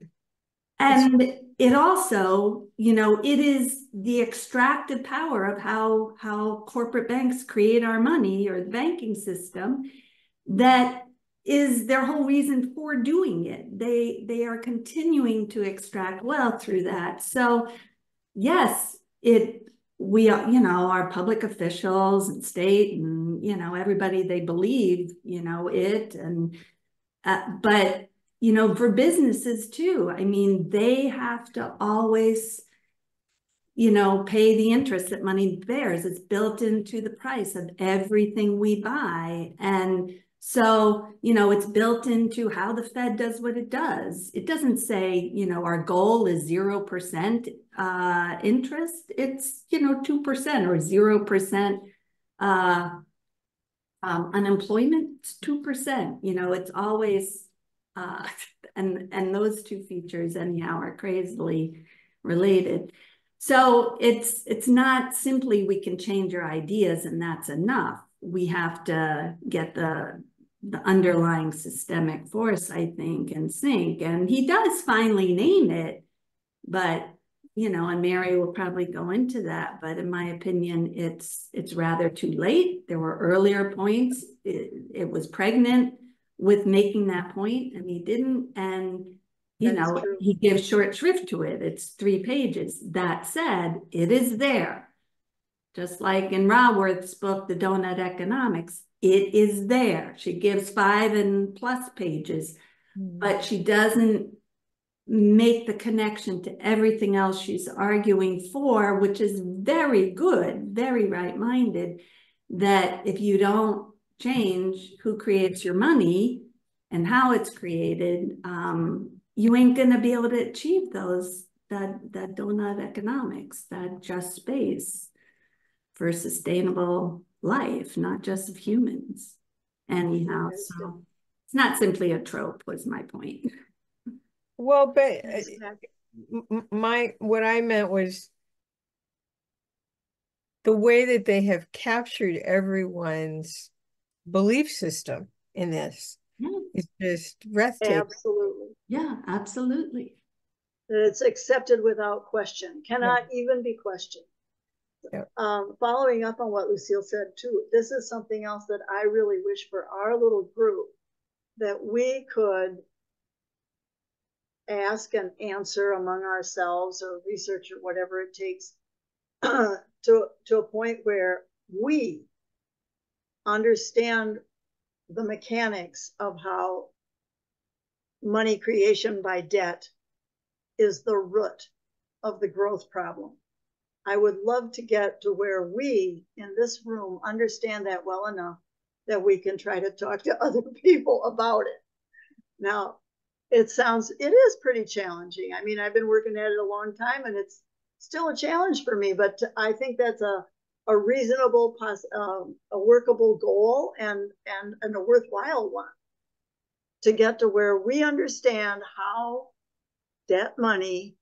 And it also, you know, it is the extractive power of how corporate banks create our money, or the banking system, that is their whole reason for doing it. They are continuing to extract wealth through that. So yes, we are, you know, our public officials and state and, you know, everybody, they believe, you know, it, and but, you know, for businesses too, I mean, they have to always, you know, pay the interest that money bears. It's built into the price of everything we buy. And so, you know, it's built into how the Fed does what it does. It doesn't say, you know, our goal is 0% interest. It's, you know, 2% or 0% unemployment. It's 2%. You know, it's always, and those two features anyhow are crazily related. So it's not simply we can change our ideas and that's enough. We have to get the underlying systemic force, I think, in sync. And he does finally name it, but, you know, and Mary will probably go into that, but in my opinion, it's rather too late. There were earlier points. It was pregnant with making that point, and he didn't. And, you know, he gives short shrift to it. It's 3 pages. That said, it is there. Just like in Raworth's book, The Donut Economics, it is there. She gives 5 and plus pages, but she doesn't make the connection to everything else she's arguing for, which is very good, very right-minded, that if you don't change who creates your money and how it's created, you ain't going to be able to achieve those that donut economics, that just space for a sustainable life, not just of humans. Anyhow, so it's not simply a trope, was my point. Well, but what I meant was the way that they have captured everyone's belief system in this is just breathtaking. Absolutely. Yeah, absolutely. It's accepted without question, cannot even be questioned. Yeah. Following up on what Lucille said too, this is something else that I really wish for our little group, that we could ask and answer among ourselves or research or whatever it takes to a point where we understand the mechanics of how money creation by debt is the root of the growth problem. I would love to get to where we in this room understand that well enough that we can try to talk to other people about it. Now, it is pretty challenging. I mean, I've been working at it a long time and it's still a challenge for me, but I think that's a reasonable, a workable goal and a worthwhile one, to get to where we understand how debt money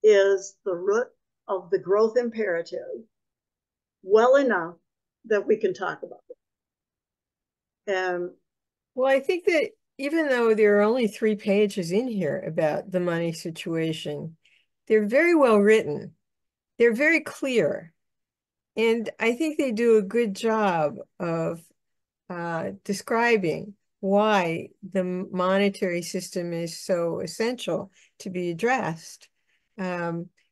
is the root of the growth imperative well enough that we can talk about it. Well, I think that even though there are only 3 pages in here about the money situation, they're very well written. They're very clear. And I think they do a good job of describing why the monetary system is so essential to be addressed.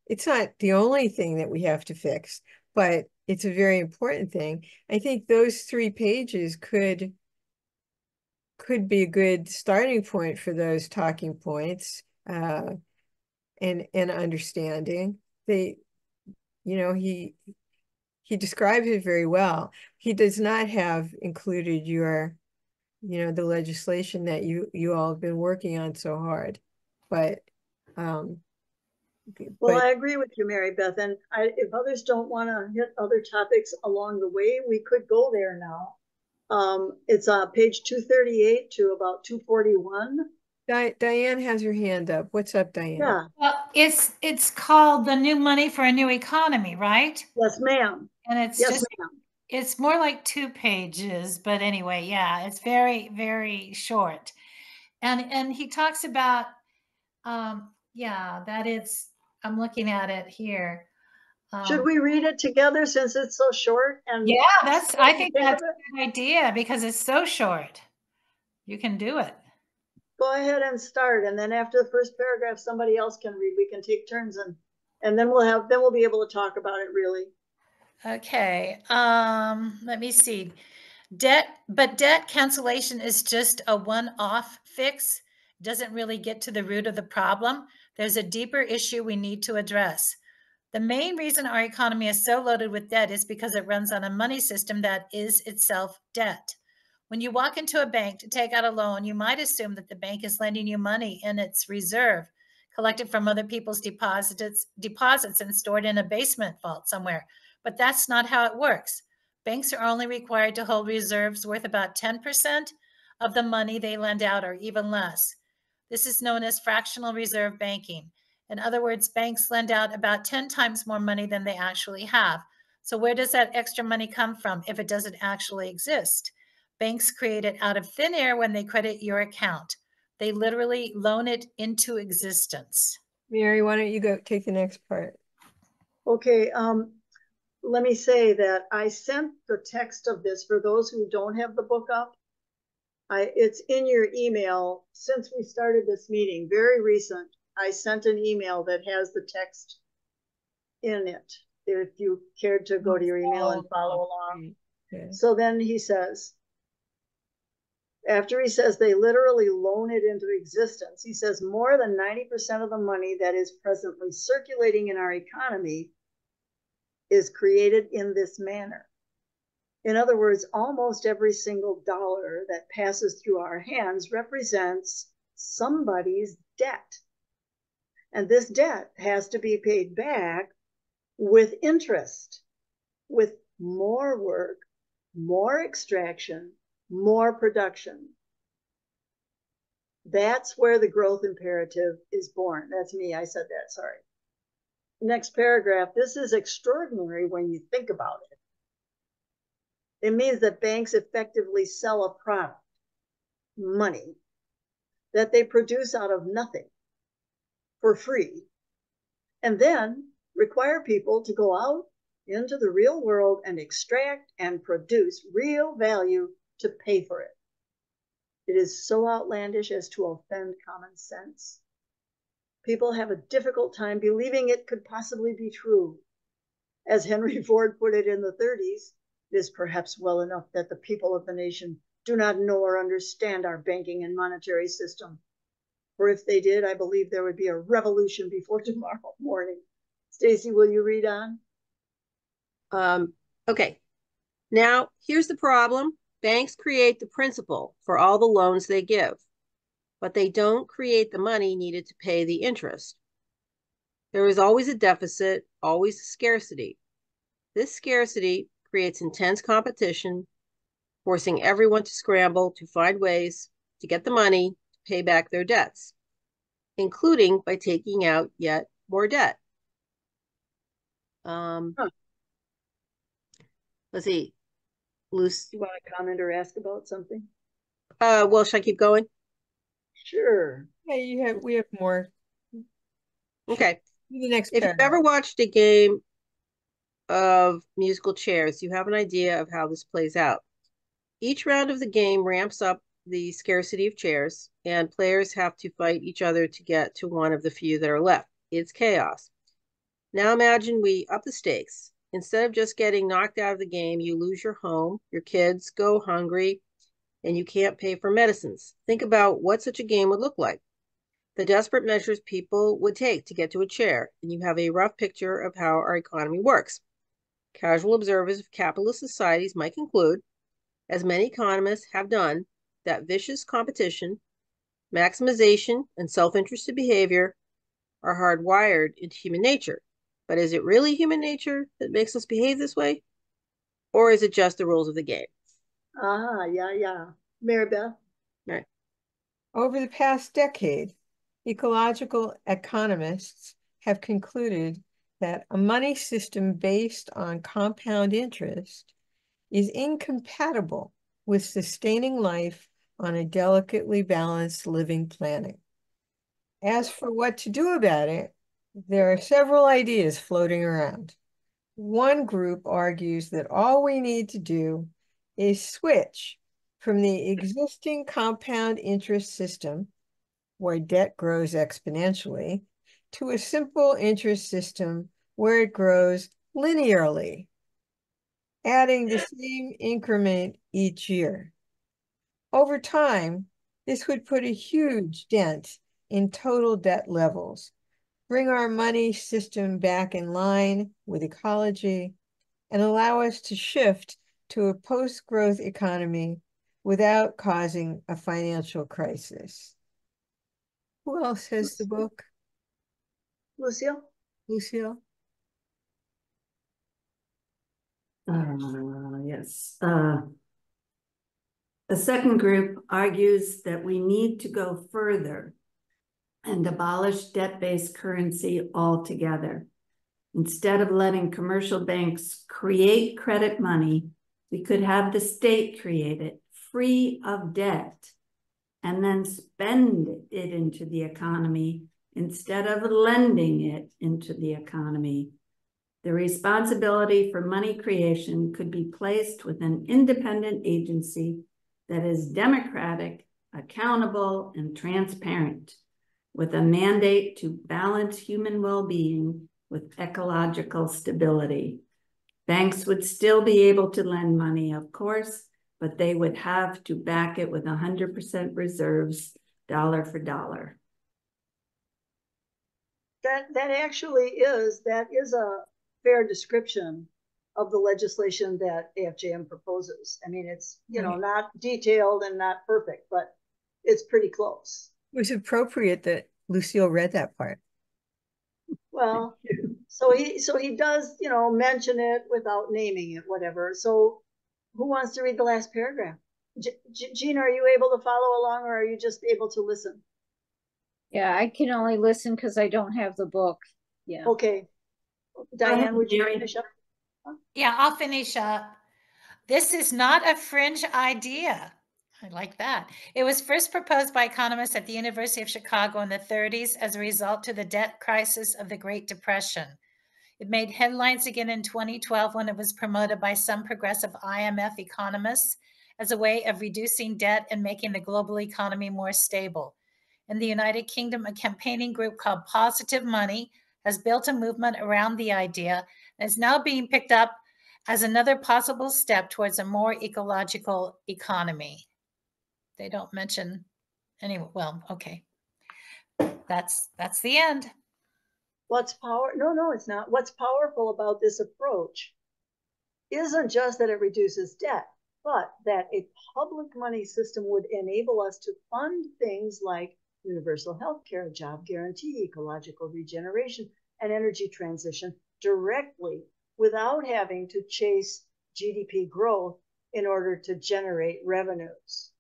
It's not the only thing that we have to fix, but it's a very important thing. I think those 3 pages could be a good starting point for those talking points and understanding. He describes it very well. He does not have included the legislation that you all have been working on so hard, but well, I agree with you, Mary Beth, and if others don't want to hit other topics along the way, we could go there now. It's page 238 to about 241. Diane has her hand up. What's up, Diane? Yeah. Well, it's called The New Money for a New Economy, right? Yes, ma'am. And it's it's more like 2 pages, but anyway, yeah, it's very, very short. And he talks about, that I'm looking at it here. Should we read it together since it's so short? And yeah, I think that's a good idea because it's so short. You can do it. Go ahead and start, and then after the first paragraph, somebody else can read. We can take turns, and then we'll be able to talk about it really. Okay. Let me see. Debt cancellation is just a one-off fix. Doesn't really get to the root of the problem. There's a deeper issue we need to address. The main reason our economy is so loaded with debt is because it runs on a money system that is itself debt. When you walk into a bank to take out a loan, you might assume that the bank is lending you money in its reserve, collected from other people's deposits and stored in a basement vault somewhere. But that's not how it works. Banks are only required to hold reserves worth about 10% of the money they lend out, or even less. This is known as fractional reserve banking. In other words, banks lend out about 10 times more money than they actually have. So where does that extra money come from if it doesn't actually exist? Banks create it out of thin air when they credit your account. They literally loan it into existence. Mary, why don't you go take the next part? Okay. Let me say that I sent the text of this for those who don't have the book up. It's in your email since we started this meeting, very recent. I sent an email that has the text in it, if you cared to go to your email and follow along. Okay. So then he says, after he says they literally loan it into existence, he says more than 90% of the money that is presently circulating in our economy is created in this manner. In other words, almost every single dollar that passes through our hands represents somebody's debt. And this debt has to be paid back with interest, with more work, more extraction, more production. That's where the growth imperative is born. That's me, I said that, sorry. Next paragraph, this is extraordinary when you think about it. It means that banks effectively sell a product, money, that they produce out of nothing for free, and then require people to go out into the real world and extract and produce real value to pay for it. It is so outlandish as to offend common sense. People have a difficult time believing it could possibly be true. As Henry Ford put it in the 30s, it is perhaps well enough that the people of the nation do not know or understand our banking and monetary system. For if they did, I believe there would be a revolution before tomorrow morning. Stacy, will you read on? Okay. Now, here's the problem. Banks create the principal for all the loans they give, but they don't create the money needed to pay the interest. There is always a deficit, always a scarcity. This scarcity creates intense competition, forcing everyone to scramble to find ways to get the money to pay back their debts, including by taking out yet more debt. Let's see. Luce. You want to comment or ask about something? Well, should I keep going? Sure. Yeah, we have more. Okay. The next if paragraph. you've ever watched a game of musical chairs, you have an idea of how this plays out. Each round of the game ramps up the scarcity of chairs, and players have to fight each other to get to one of the few that are left. It's chaos. Now imagine we up the stakes. Instead of just getting knocked out of the game, you lose your home, your kids go hungry, and you can't pay for medicines. Think about what such a game would look like. The desperate measures people would take to get to a chair, and you have a rough picture of how our economy works. Casual observers of capitalist societies might conclude, as many economists have done, that vicious competition, maximization, and self-interested behavior are hardwired into human nature. But is it really human nature that makes us behave this way? Or is it just the rules of the game? Yeah. Mary Beth? Right. Over the past decade, ecological economists have concluded that a money system based on compound interest is incompatible with sustaining life on a delicately balanced living planet. As for what to do about it, there are several ideas floating around. One group argues that all we need to do is switch from the existing compound interest system, where debt grows exponentially, to a simple interest system where it grows linearly, adding the same increment each year. Over time, this would put a huge dent in total debt levels, bring our money system back in line with ecology, and allow us to shift to a post-growth economy without causing a financial crisis. Who else has the book? Lucille? Lucille? Yes. The second group argues that we need to go further and abolish debt-based currency altogether. Instead of letting commercial banks create credit money, we could have the state create it free of debt and then spend it into the economy instead of lending it into the economy. The responsibility for money creation could be placed with an independent agency that is democratic, accountable, and transparent, with a mandate to balance human well-being with ecological stability. Banks would still be able to lend money, of course, but they would have to back it with 100% reserves, dollar for dollar. That actually is a fair description of the legislation that AFJM proposes. I mean, it's, not detailed and not perfect, but it's pretty close. It was appropriate that Lucille read that part. Well, so he does, you know, mention it without naming it, whatever. So who wants to read the last paragraph? Jean, are you able to follow along, or are you just able to listen? Yeah, I can only listen because I don't have the book. Yeah. Okay. Diane, would you finish up? Yeah, I'll finish up. This is not a fringe idea. I like that. It was first proposed by economists at the University of Chicago in the 30s as a result to the debt crisis of the Great Depression. It made headlines again in 2012 when it was promoted by some progressive IMF economists as a way of reducing debt and making the global economy more stable. In the United Kingdom, a campaigning group called Positive Money has built a movement around the idea and is now being picked up as another possible step towards a more ecological economy. They don't mention any, well, okay. That's the end. No, it's not. What's powerful about this approach isn't just that it reduces debt, but that a public money system would enable us to fund things like universal health care, job guarantee, ecological regeneration, and energy transition directly without having to chase GDP growth in order to generate revenues.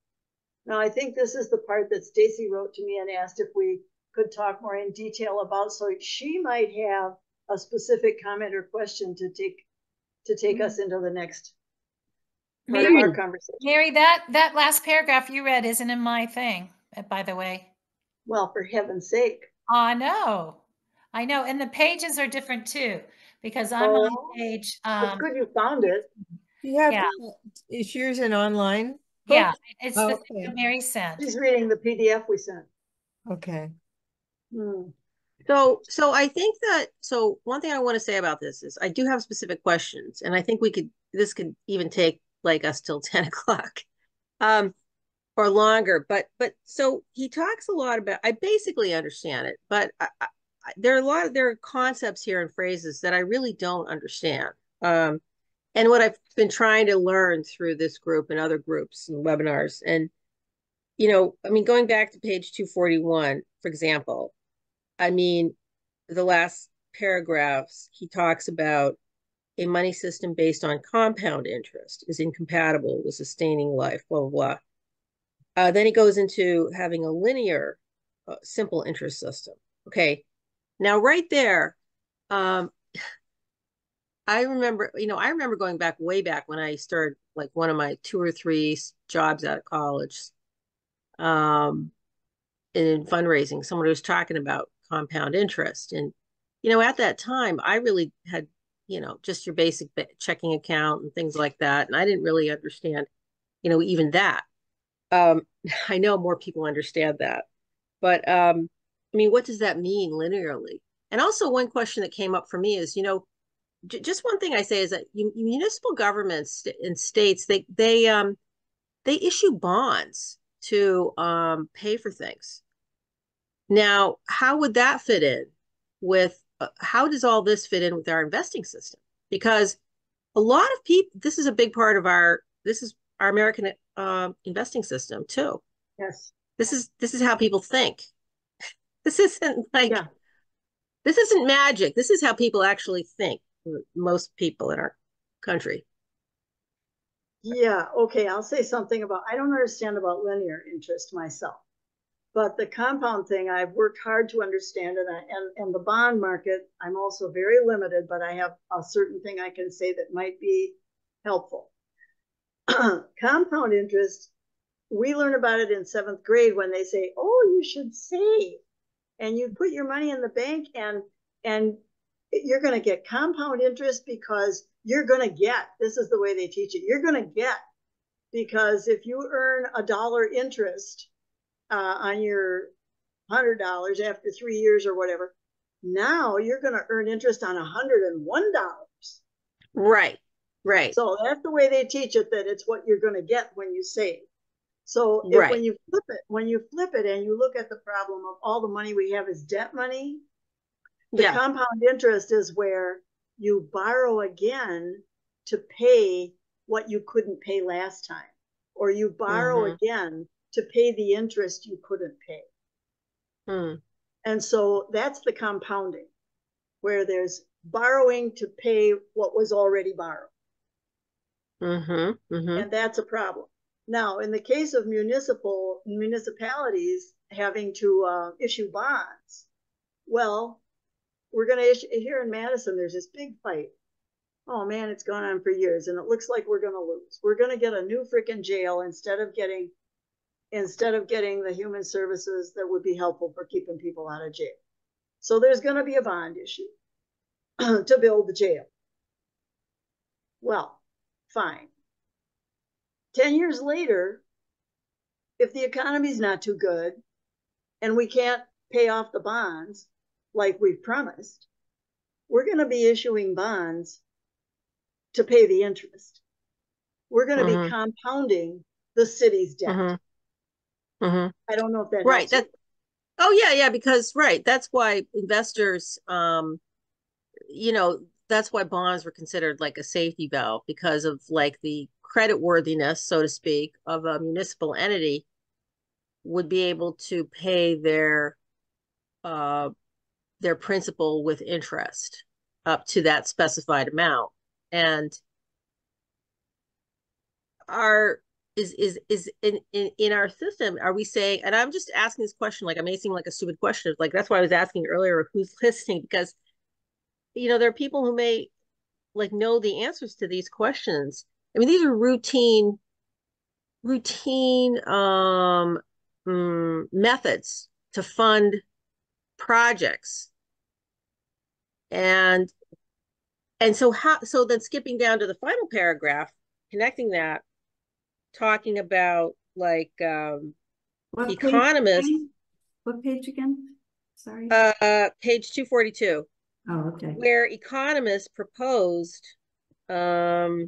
Now, I think this is the part that Stacy wrote to me and asked if we could talk more in detail about, so she might have a specific comment or question to take us into the next part of our conversation. Mary, that last paragraph you read isn't in my thing, by the way. Well, for heaven's sake. I know. And the pages are different too, because I'm on page. That's good you found it. Is yours an online book? Yeah, it's the thing that Mary sent. She's reading the PDF we sent. Okay. So I think that, so one thing I want to say about this is I do have specific questions, and I think this could even take like us till 10 o'clock, or longer. But so he talks a lot about, I basically understand it, but there are concepts here and phrases that I really don't understand. And what I've been trying to learn through this group and other groups and webinars, and, you know, I mean, going back to page 241, for example, I mean, the last paragraphs, he talks about a money system based on compound interest is incompatible with sustaining life, blah, blah, blah. Then he goes into having a linear, simple interest system. Okay. Now, right there, I remember going back way back when I started like one of my 2 or 3 jobs out of college, in fundraising, someone was talking about compound interest. And, you know, at that time, I really had, you know, just your basic checking account and things like that. And I didn't really understand, you know, even that. I know more people understand that. But, I mean, what does that mean linearly? And also one question that came up for me is, you know, just one thing I say is that municipal governments in states, they issue bonds to pay for things. Now, how would that fit in with, how does all this fit in with our investing system? Because a lot of people, this is a big part of our American investing system too. Yes. This is how people think. This isn't like, this isn't magic. This is how people actually think, most people in our country. Yeah, okay, I'll say something about, I don't understand about linear interest myself. But the compound thing, I've worked hard to understand it, and the bond market, I'm also very limited, but I have a certain thing I can say that might be helpful. Compound interest, we learn about it in 7th grade when they say, oh, you should save. And you put your money in the bank and you're going to get compound interest because you're going to get, this is the way they teach it, you're going to get, because if you earn $1 interest on your $100 after 3 years or whatever, now you're going to earn interest on $101. Right, right. So that's the way they teach it, that it's what you're going to get when you save. So when you flip it and you look at the problem of all the money we have is debt money, the compound interest is where you borrow again to pay what you couldn't pay last time, or you borrow again to pay the interest you couldn't pay. And so that's the compounding. where there's borrowing to pay what was already borrowed. And that's a problem. Now, in the case of municipalities having to issue bonds, well, we're going to issue here in Madison. There's this big fight. Oh man, it's gone on for years, and it looks like we're going to lose. We're going to get a new freaking jail instead of getting the human services that would be helpful for keeping people out of jail. So there's going to be a bond issue to build the jail. Well, fine. 10 years later, if the economy's not too good and we can't pay off the bonds like we've promised, we're going to be issuing bonds to pay the interest. We're going to be compounding the city's debt. I don't know if that right. That, oh yeah, because that's why investors, you know, that's why bonds were considered like a safety valve, because of like the credit worthiness, so to speak, of a municipal entity would be able to pay their principal with interest up to that specified amount. And is in our system, are we saying, and I'm just asking this question, like, I may seem like a stupid question, like that's why I was asking earlier who's listening, because you know there are people who may like know the answers to these questions. I mean, these are routine methods to fund projects. And so then skipping down to the final paragraph, connecting that, talking about like economists. What page again? Sorry. Page 242. Oh, okay. Where economists proposed, let's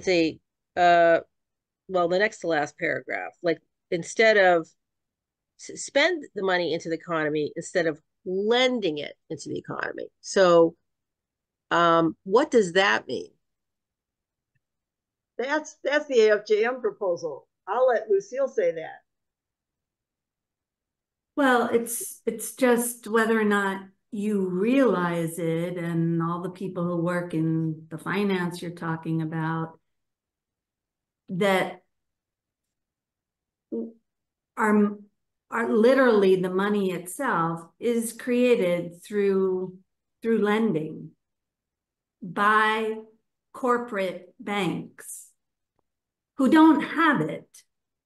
see, well, the next to last paragraph, like instead of spend the money into the economy, instead of lending it into the economy. So what does that mean? That's the AFJM proposal. I'll let Lucille say that. Well, it's just whether or not you realize it, and all the people who work in the finance you're talking about, that are literally the money itself is created through lending by corporate banks who don't have it.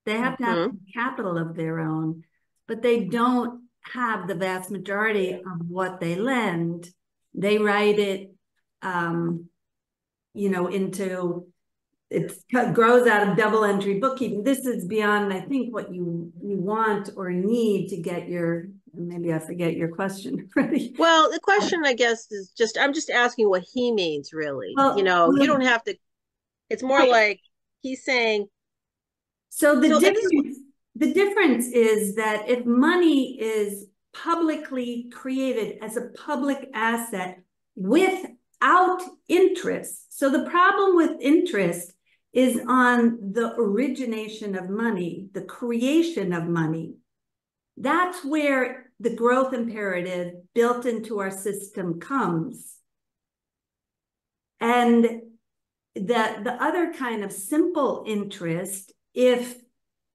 They have to have capital of their own, but they don't have the vast majority of what they lend. They write it, you know, into, it grows out of double entry bookkeeping. This is beyond, I think, what you want or need to get your, maybe I forget your question. Well, the question, I guess, is just, I'm just asking what he means, really. Well, you know, you don't have to, it's more like he's saying. So the difference is that if money is publicly created as a public asset without interest, so the problem with interest is on the origination of money, the creation of money. That's where the growth imperative built into our system comes. And the other kind of simple interest, if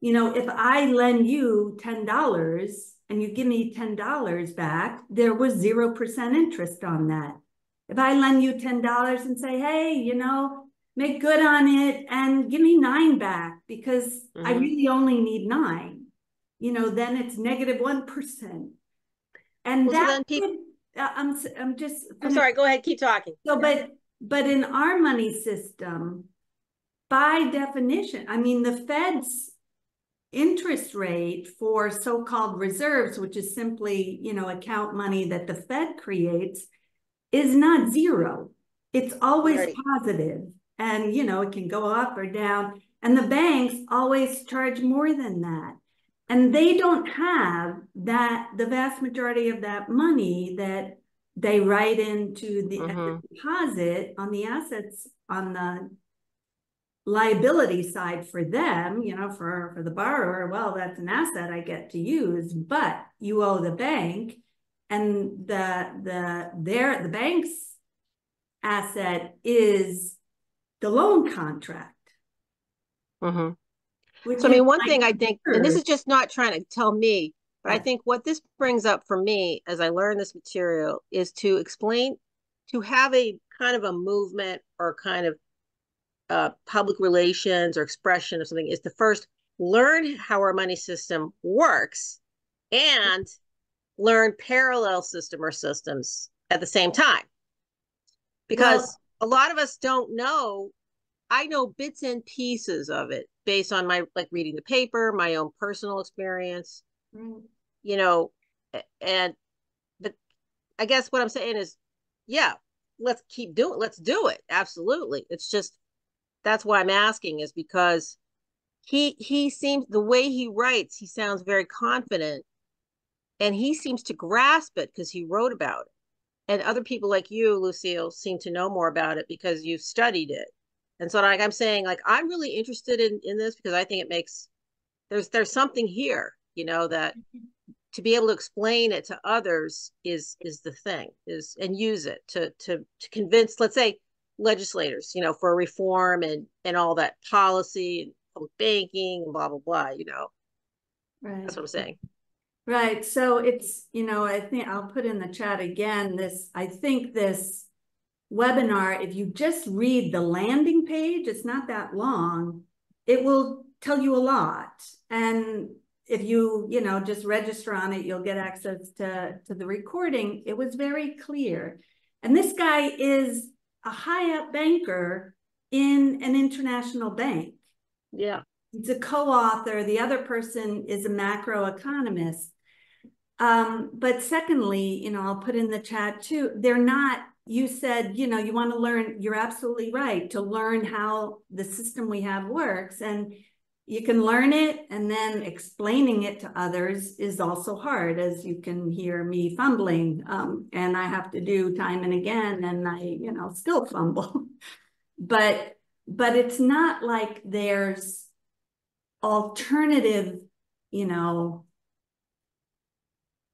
I lend you $10 and you give me $10 back, there was 0% interest on that. If I lend you $10 and say, hey, you know, make good on it and give me 9 back because I really only need 9, you know, then it's negative 1%. And well, I'm sorry, go ahead, keep talking. So, but in our money system, by definition, I mean, the Fed's interest rate for so-called reserves, which is simply, you know, account money that the Fed creates, is not 0. It's always positive. And, you know, it can go up or down. And the banks always charge more than that. And they don't have that, the vast majority of that money that they write into the deposit on the assets, on the liability side for them, you know, for the borrower. Well, that's an asset I get to use, but you owe the bank. and the bank's asset is the loan contract. Mm-hmm. Which So, I mean, one like thing I think, and this is just not trying to tell me, but I think what this brings up for me as I learn this material is to explain, to have a kind of a movement or kind of public relations or expression of something, is to first learn how our money system works and learn parallel system or systems at the same time. Because a lot of us don't know. I know bits and pieces of it based on my, like, reading the paper, my own personal experience, you know, and the, I guess what I'm saying is, yeah, let's do it. Absolutely. It's just, that's why I'm asking, is because he seems, the way he writes, he sounds very confident, and he seems to grasp it because he wrote about it. And other people like you, Lucille, seem to know more about it because you've studied it. And so, like, I'm saying, like, I'm really interested in this because I think it makes, there's something here, you know, that to be able to explain it to others is the thing, is, and use it to convince, let's say, legislators, you know, for reform and all that policy and public banking and blah blah blah, you know. Right. That's what I'm saying. Right. So it's, you know, I think I'll put in the chat again, I think this webinar, if you just read the landing page, it's not that long, it will tell you a lot. And if you, you know, just register on it, you'll get access to the recording. It was very clear. And this guy is a high up banker in an international bank. Yeah. He's a co-author. The other person is a macroeconomist. But secondly, you know, I'll put in the chat too, they're not, you said, you know, you want to learn, you're absolutely right, to learn how the system we have works. And you can learn it, and then explaining it to others is also hard, as you can hear me fumbling. And I have to do time and again, and I, you know, still fumble. But it's not like there's alternative, you know,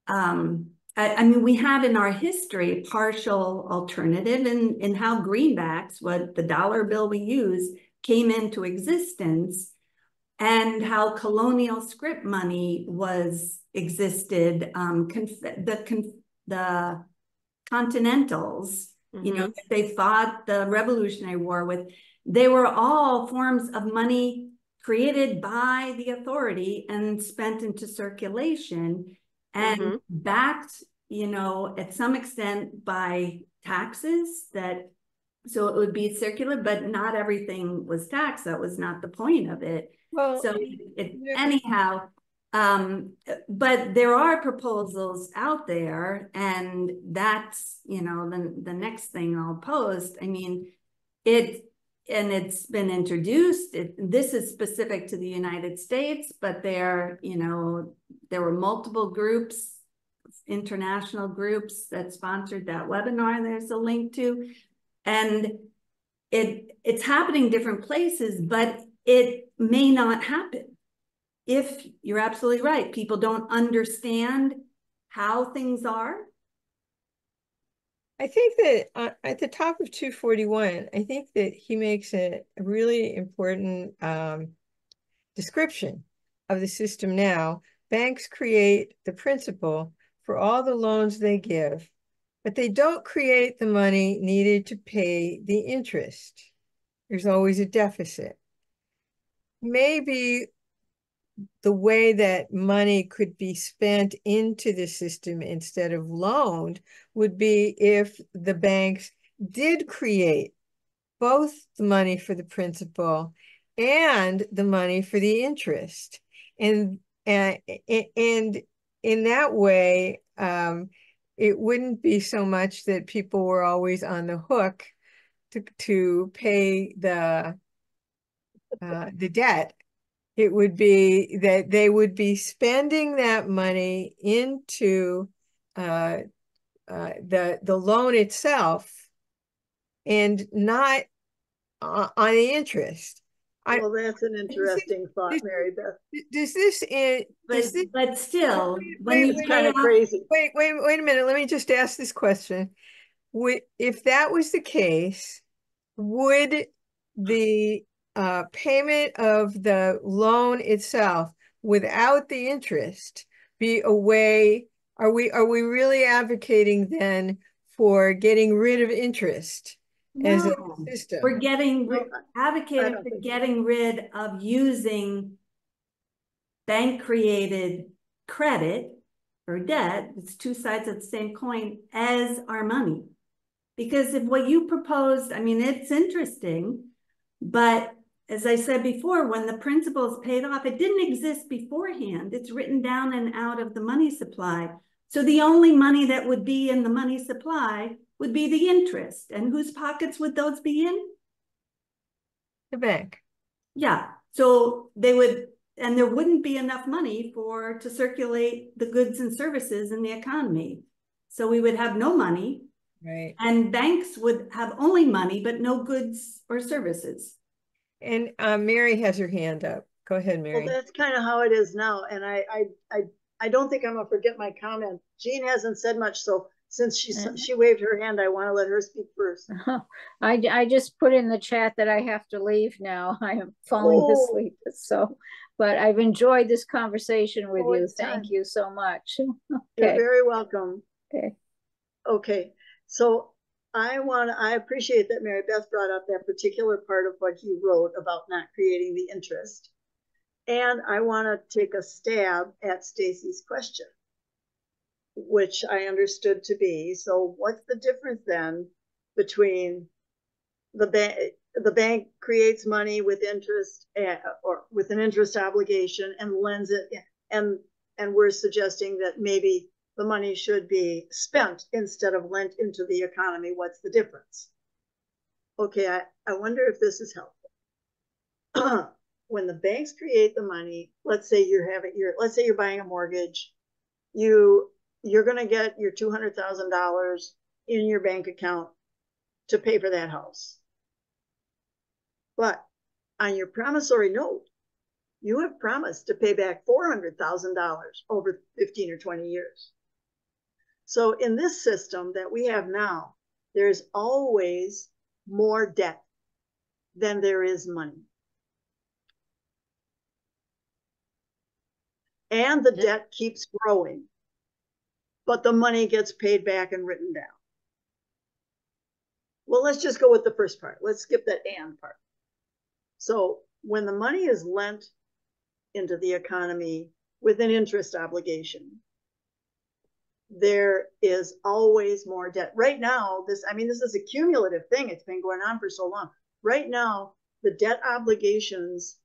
I mean, we have in our history partial alternative in how greenbacks, what the dollar bill we use, came into existence, and how colonial script money existed. The Continentals, you know, they fought the Revolutionary War with, they were all forms of money created by the authority and spent into circulation and backed, you know, at some extent by taxes, that, so it would be circular, but not everything was taxed. That was not the point of it. Well, so anyhow, but there are proposals out there, and that's, you know, the next thing I'll post. I mean, it's been introduced. This is specific to the United States, but there, you know, there were multiple groups, international groups, that sponsored that webinar. There's a link to, and it's happening different places, but it may not happen. If you're absolutely right, people don't understand how things are. I think that at the top of 241, I think that he makes a really important description of the system now. Banks create the principal for all the loans they give, but they don't create the money needed to pay the interest. There's always a deficit. Maybe the way that money could be spent into the system instead of loaned would be if the banks did create both the money for the principal and the money for the interest. And in that way, it wouldn't be so much that people were always on the hook to pay the debt. It would be that they would be spending that money into the loan itself, and not on the interest. Well, that's an interesting thought, this, Mary Beth. does this, But still, when It's you kind pay of off, crazy. wait a minute. Let me just ask this question. If that was the case, would the payment of the loan itself without the interest be a way? Are we really advocating then for getting rid of interest as a no, system? we're I advocating don't for think so. getting rid of using bank created credit or debt, it's two sides of the same coin, as our money. Because if what you proposed, I mean, it's interesting, but as I said before, when the principal is paid off, it didn't exist beforehand. It's written down and out of the money supply. So the only money that would be in the money supply would be the interest. And whose pockets would those be in? The bank. Yeah, so they would, and there wouldn't be enough money to circulate the goods and services in the economy. So we would have no money. Right. And banks would have only money, but no goods or services. And Mary has her hand up. Go ahead, Mary. Well, that's kind of how it is now. And I don't think I'm gonna forget my comment. Jean hasn't said much, so since she waved her hand, I want to let her speak first. I just put in the chat that I have to leave now. I am falling asleep. So, but I've enjoyed this conversation with you. Thank you so much. You're very welcome. Okay. Okay. So I appreciate that Mary Beth brought up that particular part of what you wrote about not creating the interest. And I want to take a stab at Stacy's question, which I understood to be, so what's the difference then between the bank creates money with interest or with an interest obligation and lends it, and we're suggesting that maybe the money should be spent instead of lent into the economy. What's the difference? Okay, I wonder if this is helpful. When the banks create the money, let's say you're buying a mortgage, you're going to get your $200,000 in your bank account to pay for that house. But on your promissory note, you have promised to pay back $400,000 over 15 or 20 years. So in this system that we have now, there's always more debt than there is money. And the debt keeps growing, but the money gets paid back and written down. Well, let's just go with the first part. Let's skip that and part. So when the money is lent into the economy with an interest obligation, there is always more debt. Right now, this is a cumulative thing. It's been going on for so long. Right now, the debt obligations,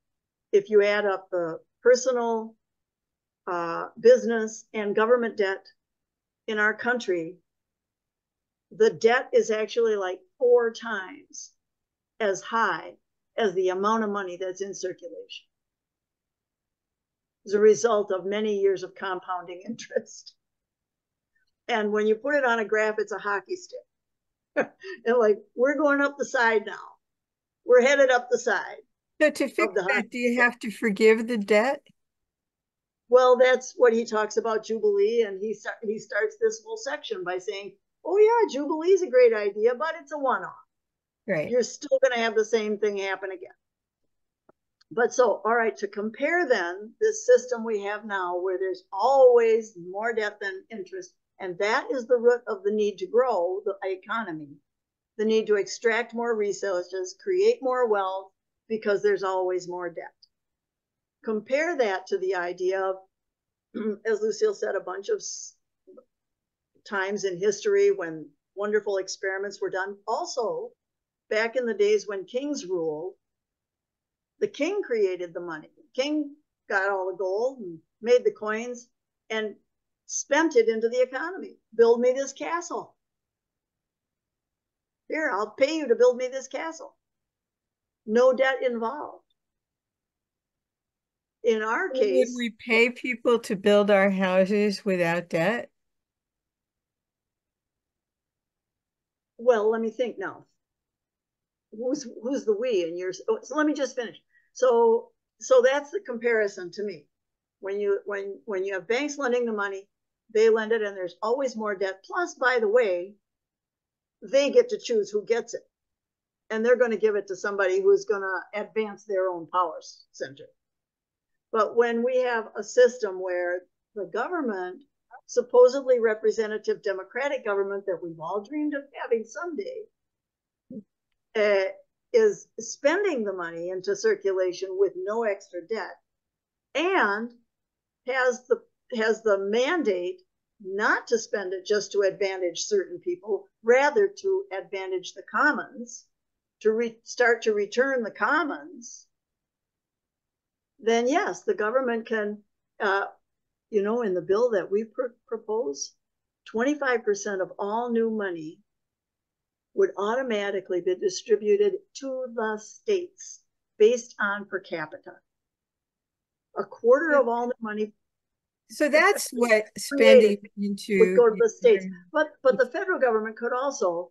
if you add up the personal, business, and government debt in our country, the debt is actually like 4 times as high as the amount of money that's in circulation as a result of many years of compounding interest. And when you put it on a graph, it's a hockey stick. And like, we're going up the side now. We're headed up the side. So to fix that, do you have to forgive the debt? Well, that's what he talks about Jubilee, and he starts this whole section by saying, oh yeah, Jubilee is a great idea, but it's a one-off. Right. You're still going to have the same thing happen again. But so, all right, to compare then this system we have now where there's always more debt than interest, and that is the root of the need to grow the economy, the need to extract more resources, create more wealth, because there's always more debt. Compare that to the idea of, as Lucille said, a bunch of times in history when wonderful experiments were done. Also, back in the days when kings ruled, the king created the money. The king got all the gold and made the coins and spent it into the economy. Build me this castle. Here, I'll pay you to build me this castle. No debt involved. In our case, would we pay people to build our houses without debt? Well, let me think now. Who's the we in yours? So let me just finish. So that's the comparison to me. When you have banks lending the money, they lend it, and there's always more debt. Plus, by the way, they get to choose who gets it, and they're going to give it to somebody who's going to advance their own power center. But when we have a system where the government, supposedly representative democratic government that we've all dreamed of having someday, is spending the money into circulation with no extra debt, and has the mandate not to spend it just to advantage certain people, rather to advantage the commons, to start to return the commons, then yes, the government can, in the bill that we propose, 25% of all new money would automatically be distributed to the states based on per capita. A quarter of all the money. So that's what spending into would go to the states. But the federal government could also,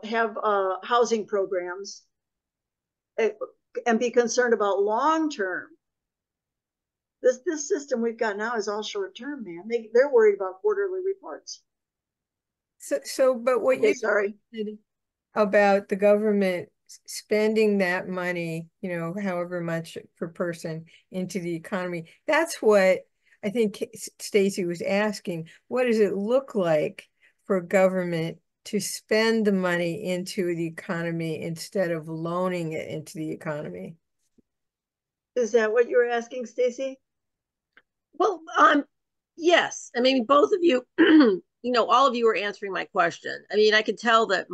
have housing programs and be concerned about long term. This system we've got now is all short term, man. They're worried about quarterly reports. But what you said about the government spending that money, however much per person into the economy, that's what I think Stacy was asking. What does it look like for government to spend the money into the economy instead of loaning it into the economy? Is that what you were asking, Stacy? Well, yes. I mean, both of you, all of you are answering my question. I mean, I could tell that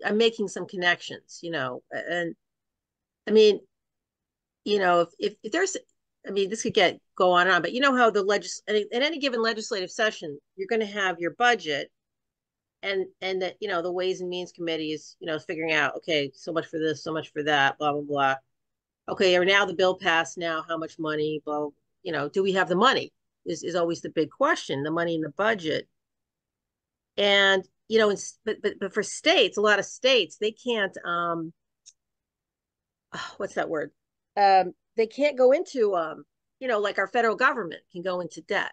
I'm making some connections, and I mean, if there's, I mean, this could go on and on, but how in any given legislative session, you're going to have your budget, and that, the Ways and Means Committee is, figuring out, okay, so much for this, so much for that, blah, blah, blah. Okay, or now the bill passed, now how much money, blah, do we have the money is always the big question, the money in the budget. And, but for states, a lot of states, they can't, what's that word? They can't go into, like our federal government can go into debt.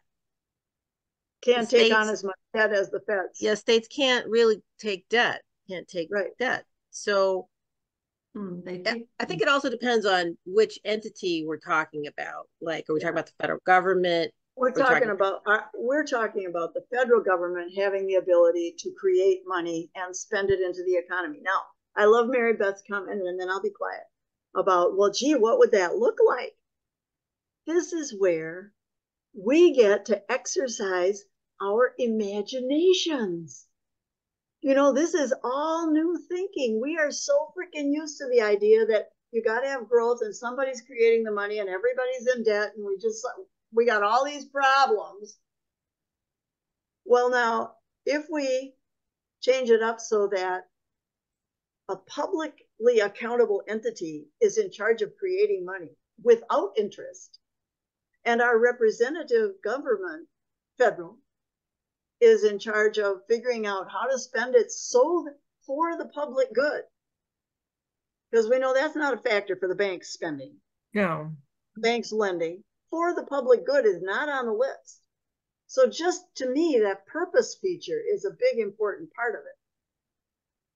Can't take on as much debt as the feds. Yeah, states can't really take debt, debt. So I think it also depends on which entity we're talking about. Like, are we talking about the federal government? We're talking about the federal government having the ability to create money and spend it into the economy. Now, I love Mary Beth's comment, and then I'll be quiet, about, well, gee, what would that look like? This is where we get to exercise our imaginations. This is all new thinking. We are so freaking used to the idea that you got to have growth and somebody's creating the money and everybody's in debt and we got all these problems. Well, now, if we change it up so that a publicly accountable entity is in charge of creating money without interest, and our representative government, federal, is in charge of figuring out how to spend it for the public good. Because we know that's not a factor for the banks spending. No. Banks lending for the public good is not on the list. So just to me, that purpose feature is a big important part of it.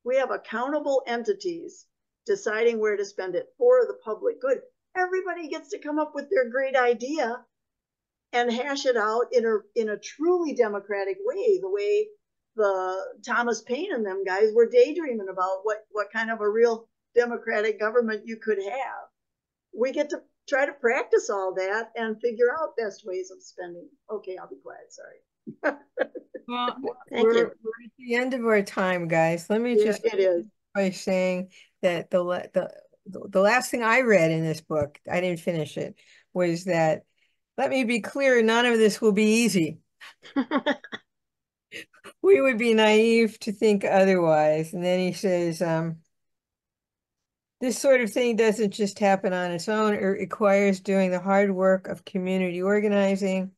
We have accountable entities deciding where to spend it for the public good. Everybody gets to come up with their great idea and hash it out in a truly democratic way, the way the Thomas Paine and them guys were daydreaming about what kind of a real democratic government you could have. We get to try to practice all that and figure out best ways of spending. Okay, I'll be quiet, sorry. Well, we're at the end of our time, guys. Let me just by saying that the last thing I read in this book, I didn't finish it, was that, let me be clear, none of this will be easy. We would be naive to think otherwise. And then he says, this sort of thing doesn't just happen on its own. It requires doing the hard work of community organizing,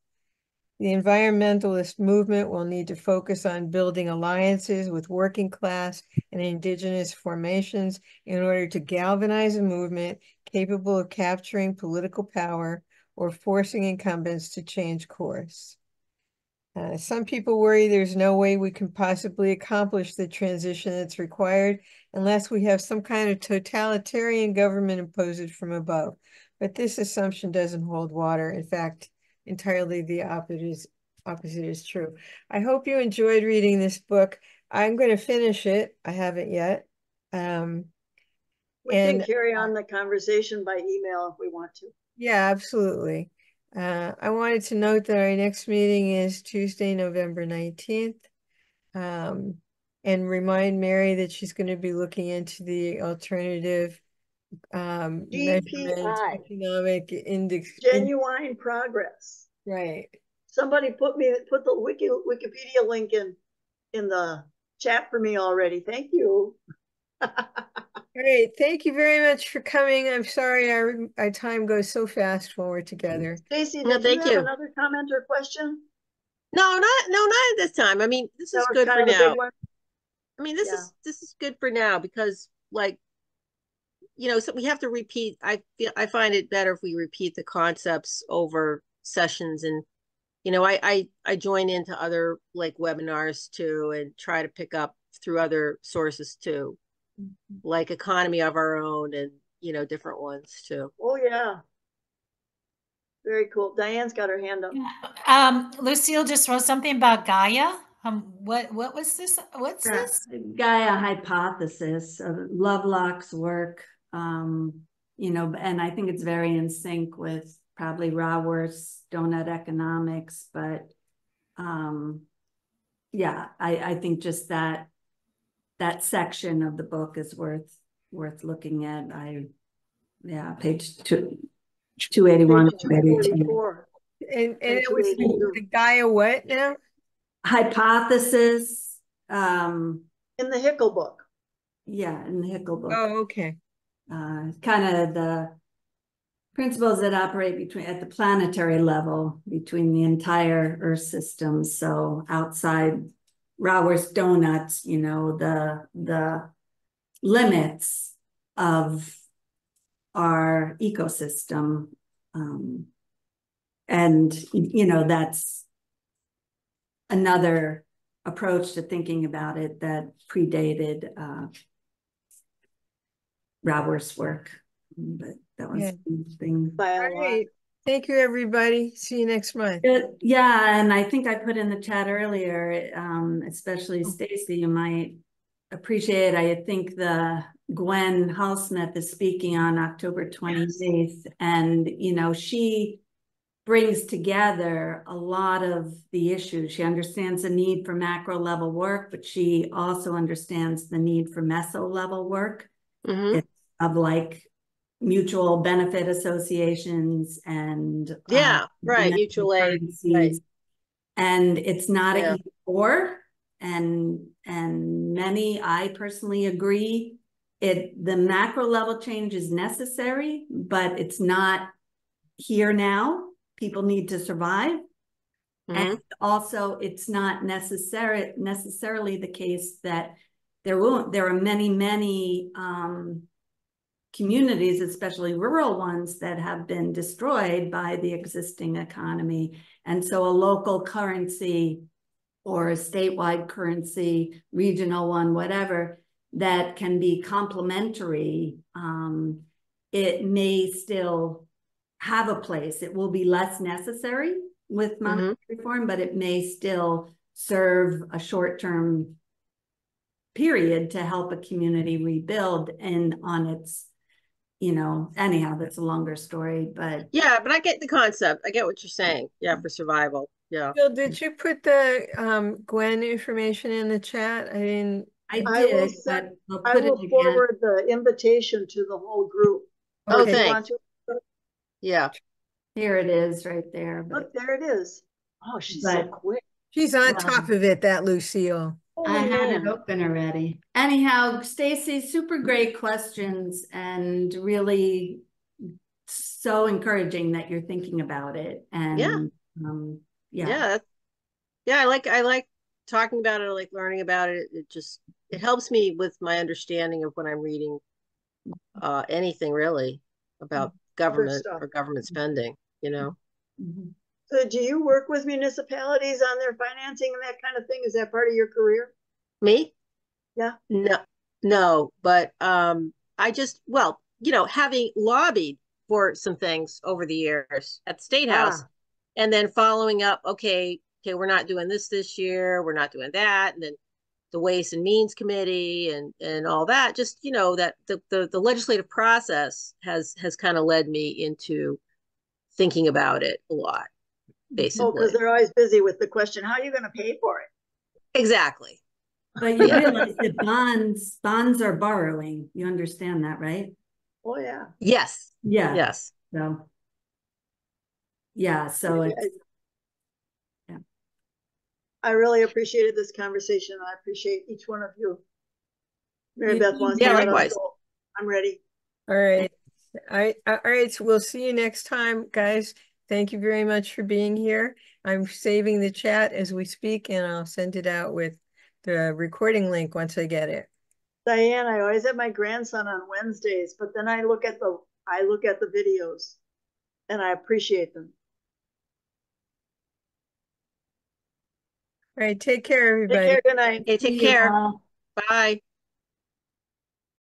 The environmentalist movement will need to focus on building alliances with working class and indigenous formations in order to galvanize a movement capable of capturing political power or forcing incumbents to change course. Some people worry there's no way we can possibly accomplish the transition that's required unless we have some kind of totalitarian government imposed from above. But this assumption doesn't hold water. In fact, entirely the opposite is true. I hope you enjoyed reading this book. I'm going to finish it. I haven't yet. We can carry on the conversation by email if we want to. Yeah, absolutely. I wanted to note that our next meeting is Tuesday, November 19th. And remind Mary that she's going to be looking into the alternative measurement economic index. Genuine progress. Right. Somebody put the Wikipedia link in the chat for me already. Thank you. Great. Thank you very much for coming. I'm sorry our time goes so fast when we're together. Stacy, did you have another comment or question? No, not at this time. I mean, this is good for now. I mean, this is good for now because, like, you know, so we have to repeat. I find it better if we repeat the concepts over sessions, and you know, I join into other like webinars too, and try to pick up through other sources too, like Economy of Our Own, and you know, different ones too. Oh yeah. Very cool. Diane's got her hand up. Lucille just wrote something about Gaia. What was this? What's this? Gaia hypothesis of Lovelock's work. You know, and I think it's very in sync with probably Raworth's donut economics, but yeah, I think just that section of the book is worth looking at. Page 281, 282. And it was the Gaia what now? Hypothesis. In the Hickel book. Yeah, in the Hickel book. Oh, okay. Kind of the principles that operate at the planetary level between the entire Earth system. So outside Raworth's donuts, you know, the limits of our ecosystem. And, you know, that's another approach to thinking about it that predated Raworth's work. But that was the thing. All right. Thank you, everybody. See you next month. Yeah, and I think I put in the chat earlier, especially Stacy, you might appreciate. I think the Gwen Hallsmith is speaking on October 28th, and you know, she brings together a lot of the issues. She understands the need for macro level work, but she also understands the need for meso level work. It's of like mutual benefit associations and mutual aid, right. And it's not an either or, and many, I personally agree, the macro level change is necessary, but it's not here now. People need to survive. And also it's not necessarily the case that there are many communities, especially rural ones, that have been destroyed by the existing economy. And so a local currency or a statewide currency, regional one, whatever, that can be complementary, it may still have a place. It will be less necessary with monetary reform, but it may still serve a short-term period to help a community rebuild and on its, you know, anyhow, that's a longer story, but. Yeah, but I get the concept. I get what you're saying. Yeah, for survival. Yeah. Bill, did you put the Gwen information in the chat? I didn't. I will forward the invitation to the whole group. Oh, thanks. Yeah. Here it is right there. But... Look, there it is. Oh, she's so quick. She's on top of it, that Lucille. I had it open already. Anyhow, Stacy, super great questions and really so encouraging that you're thinking about it. And Yeah. Yeah, I like talking about it. I like learning about it. It helps me with my understanding of when I'm reading anything really about Other government stuff. or government spending, you know. Mhm. So do you work with municipalities on their financing and that kind of thing? Is that part of your career? Me? Yeah. No, no, but I just, well, you know, having lobbied for some things over the years at the State House, Ah, and then following up, okay, we're not doing this year, we're not doing that, and then the Ways and Means Committee and all that. Just, you know, that the legislative process has kind of led me into thinking about it a lot, oh, because basically. they're always busy with the question, how are you going to pay for it? Exactly. But you Yeah. realize that bonds are borrowing. You understand that, right? Oh, yeah. Yes. Yeah. Yes. So, yeah. So it's, yeah. I really appreciated this conversation. I appreciate each one of you. Mary You, Beth wants to Yeah, let us likewise. go. I'm ready. All right. All right. So we'll see you next time, guys. Thank you very much for being here. I'm saving the chat as we speak, and I'll send it out with the recording link once I get it. Diane, I always have my grandson on Wednesdays, but then I look at the videos and I appreciate them. All right. Take care, Take everybody. care. Good night. Okay, take see you care. all. Bye.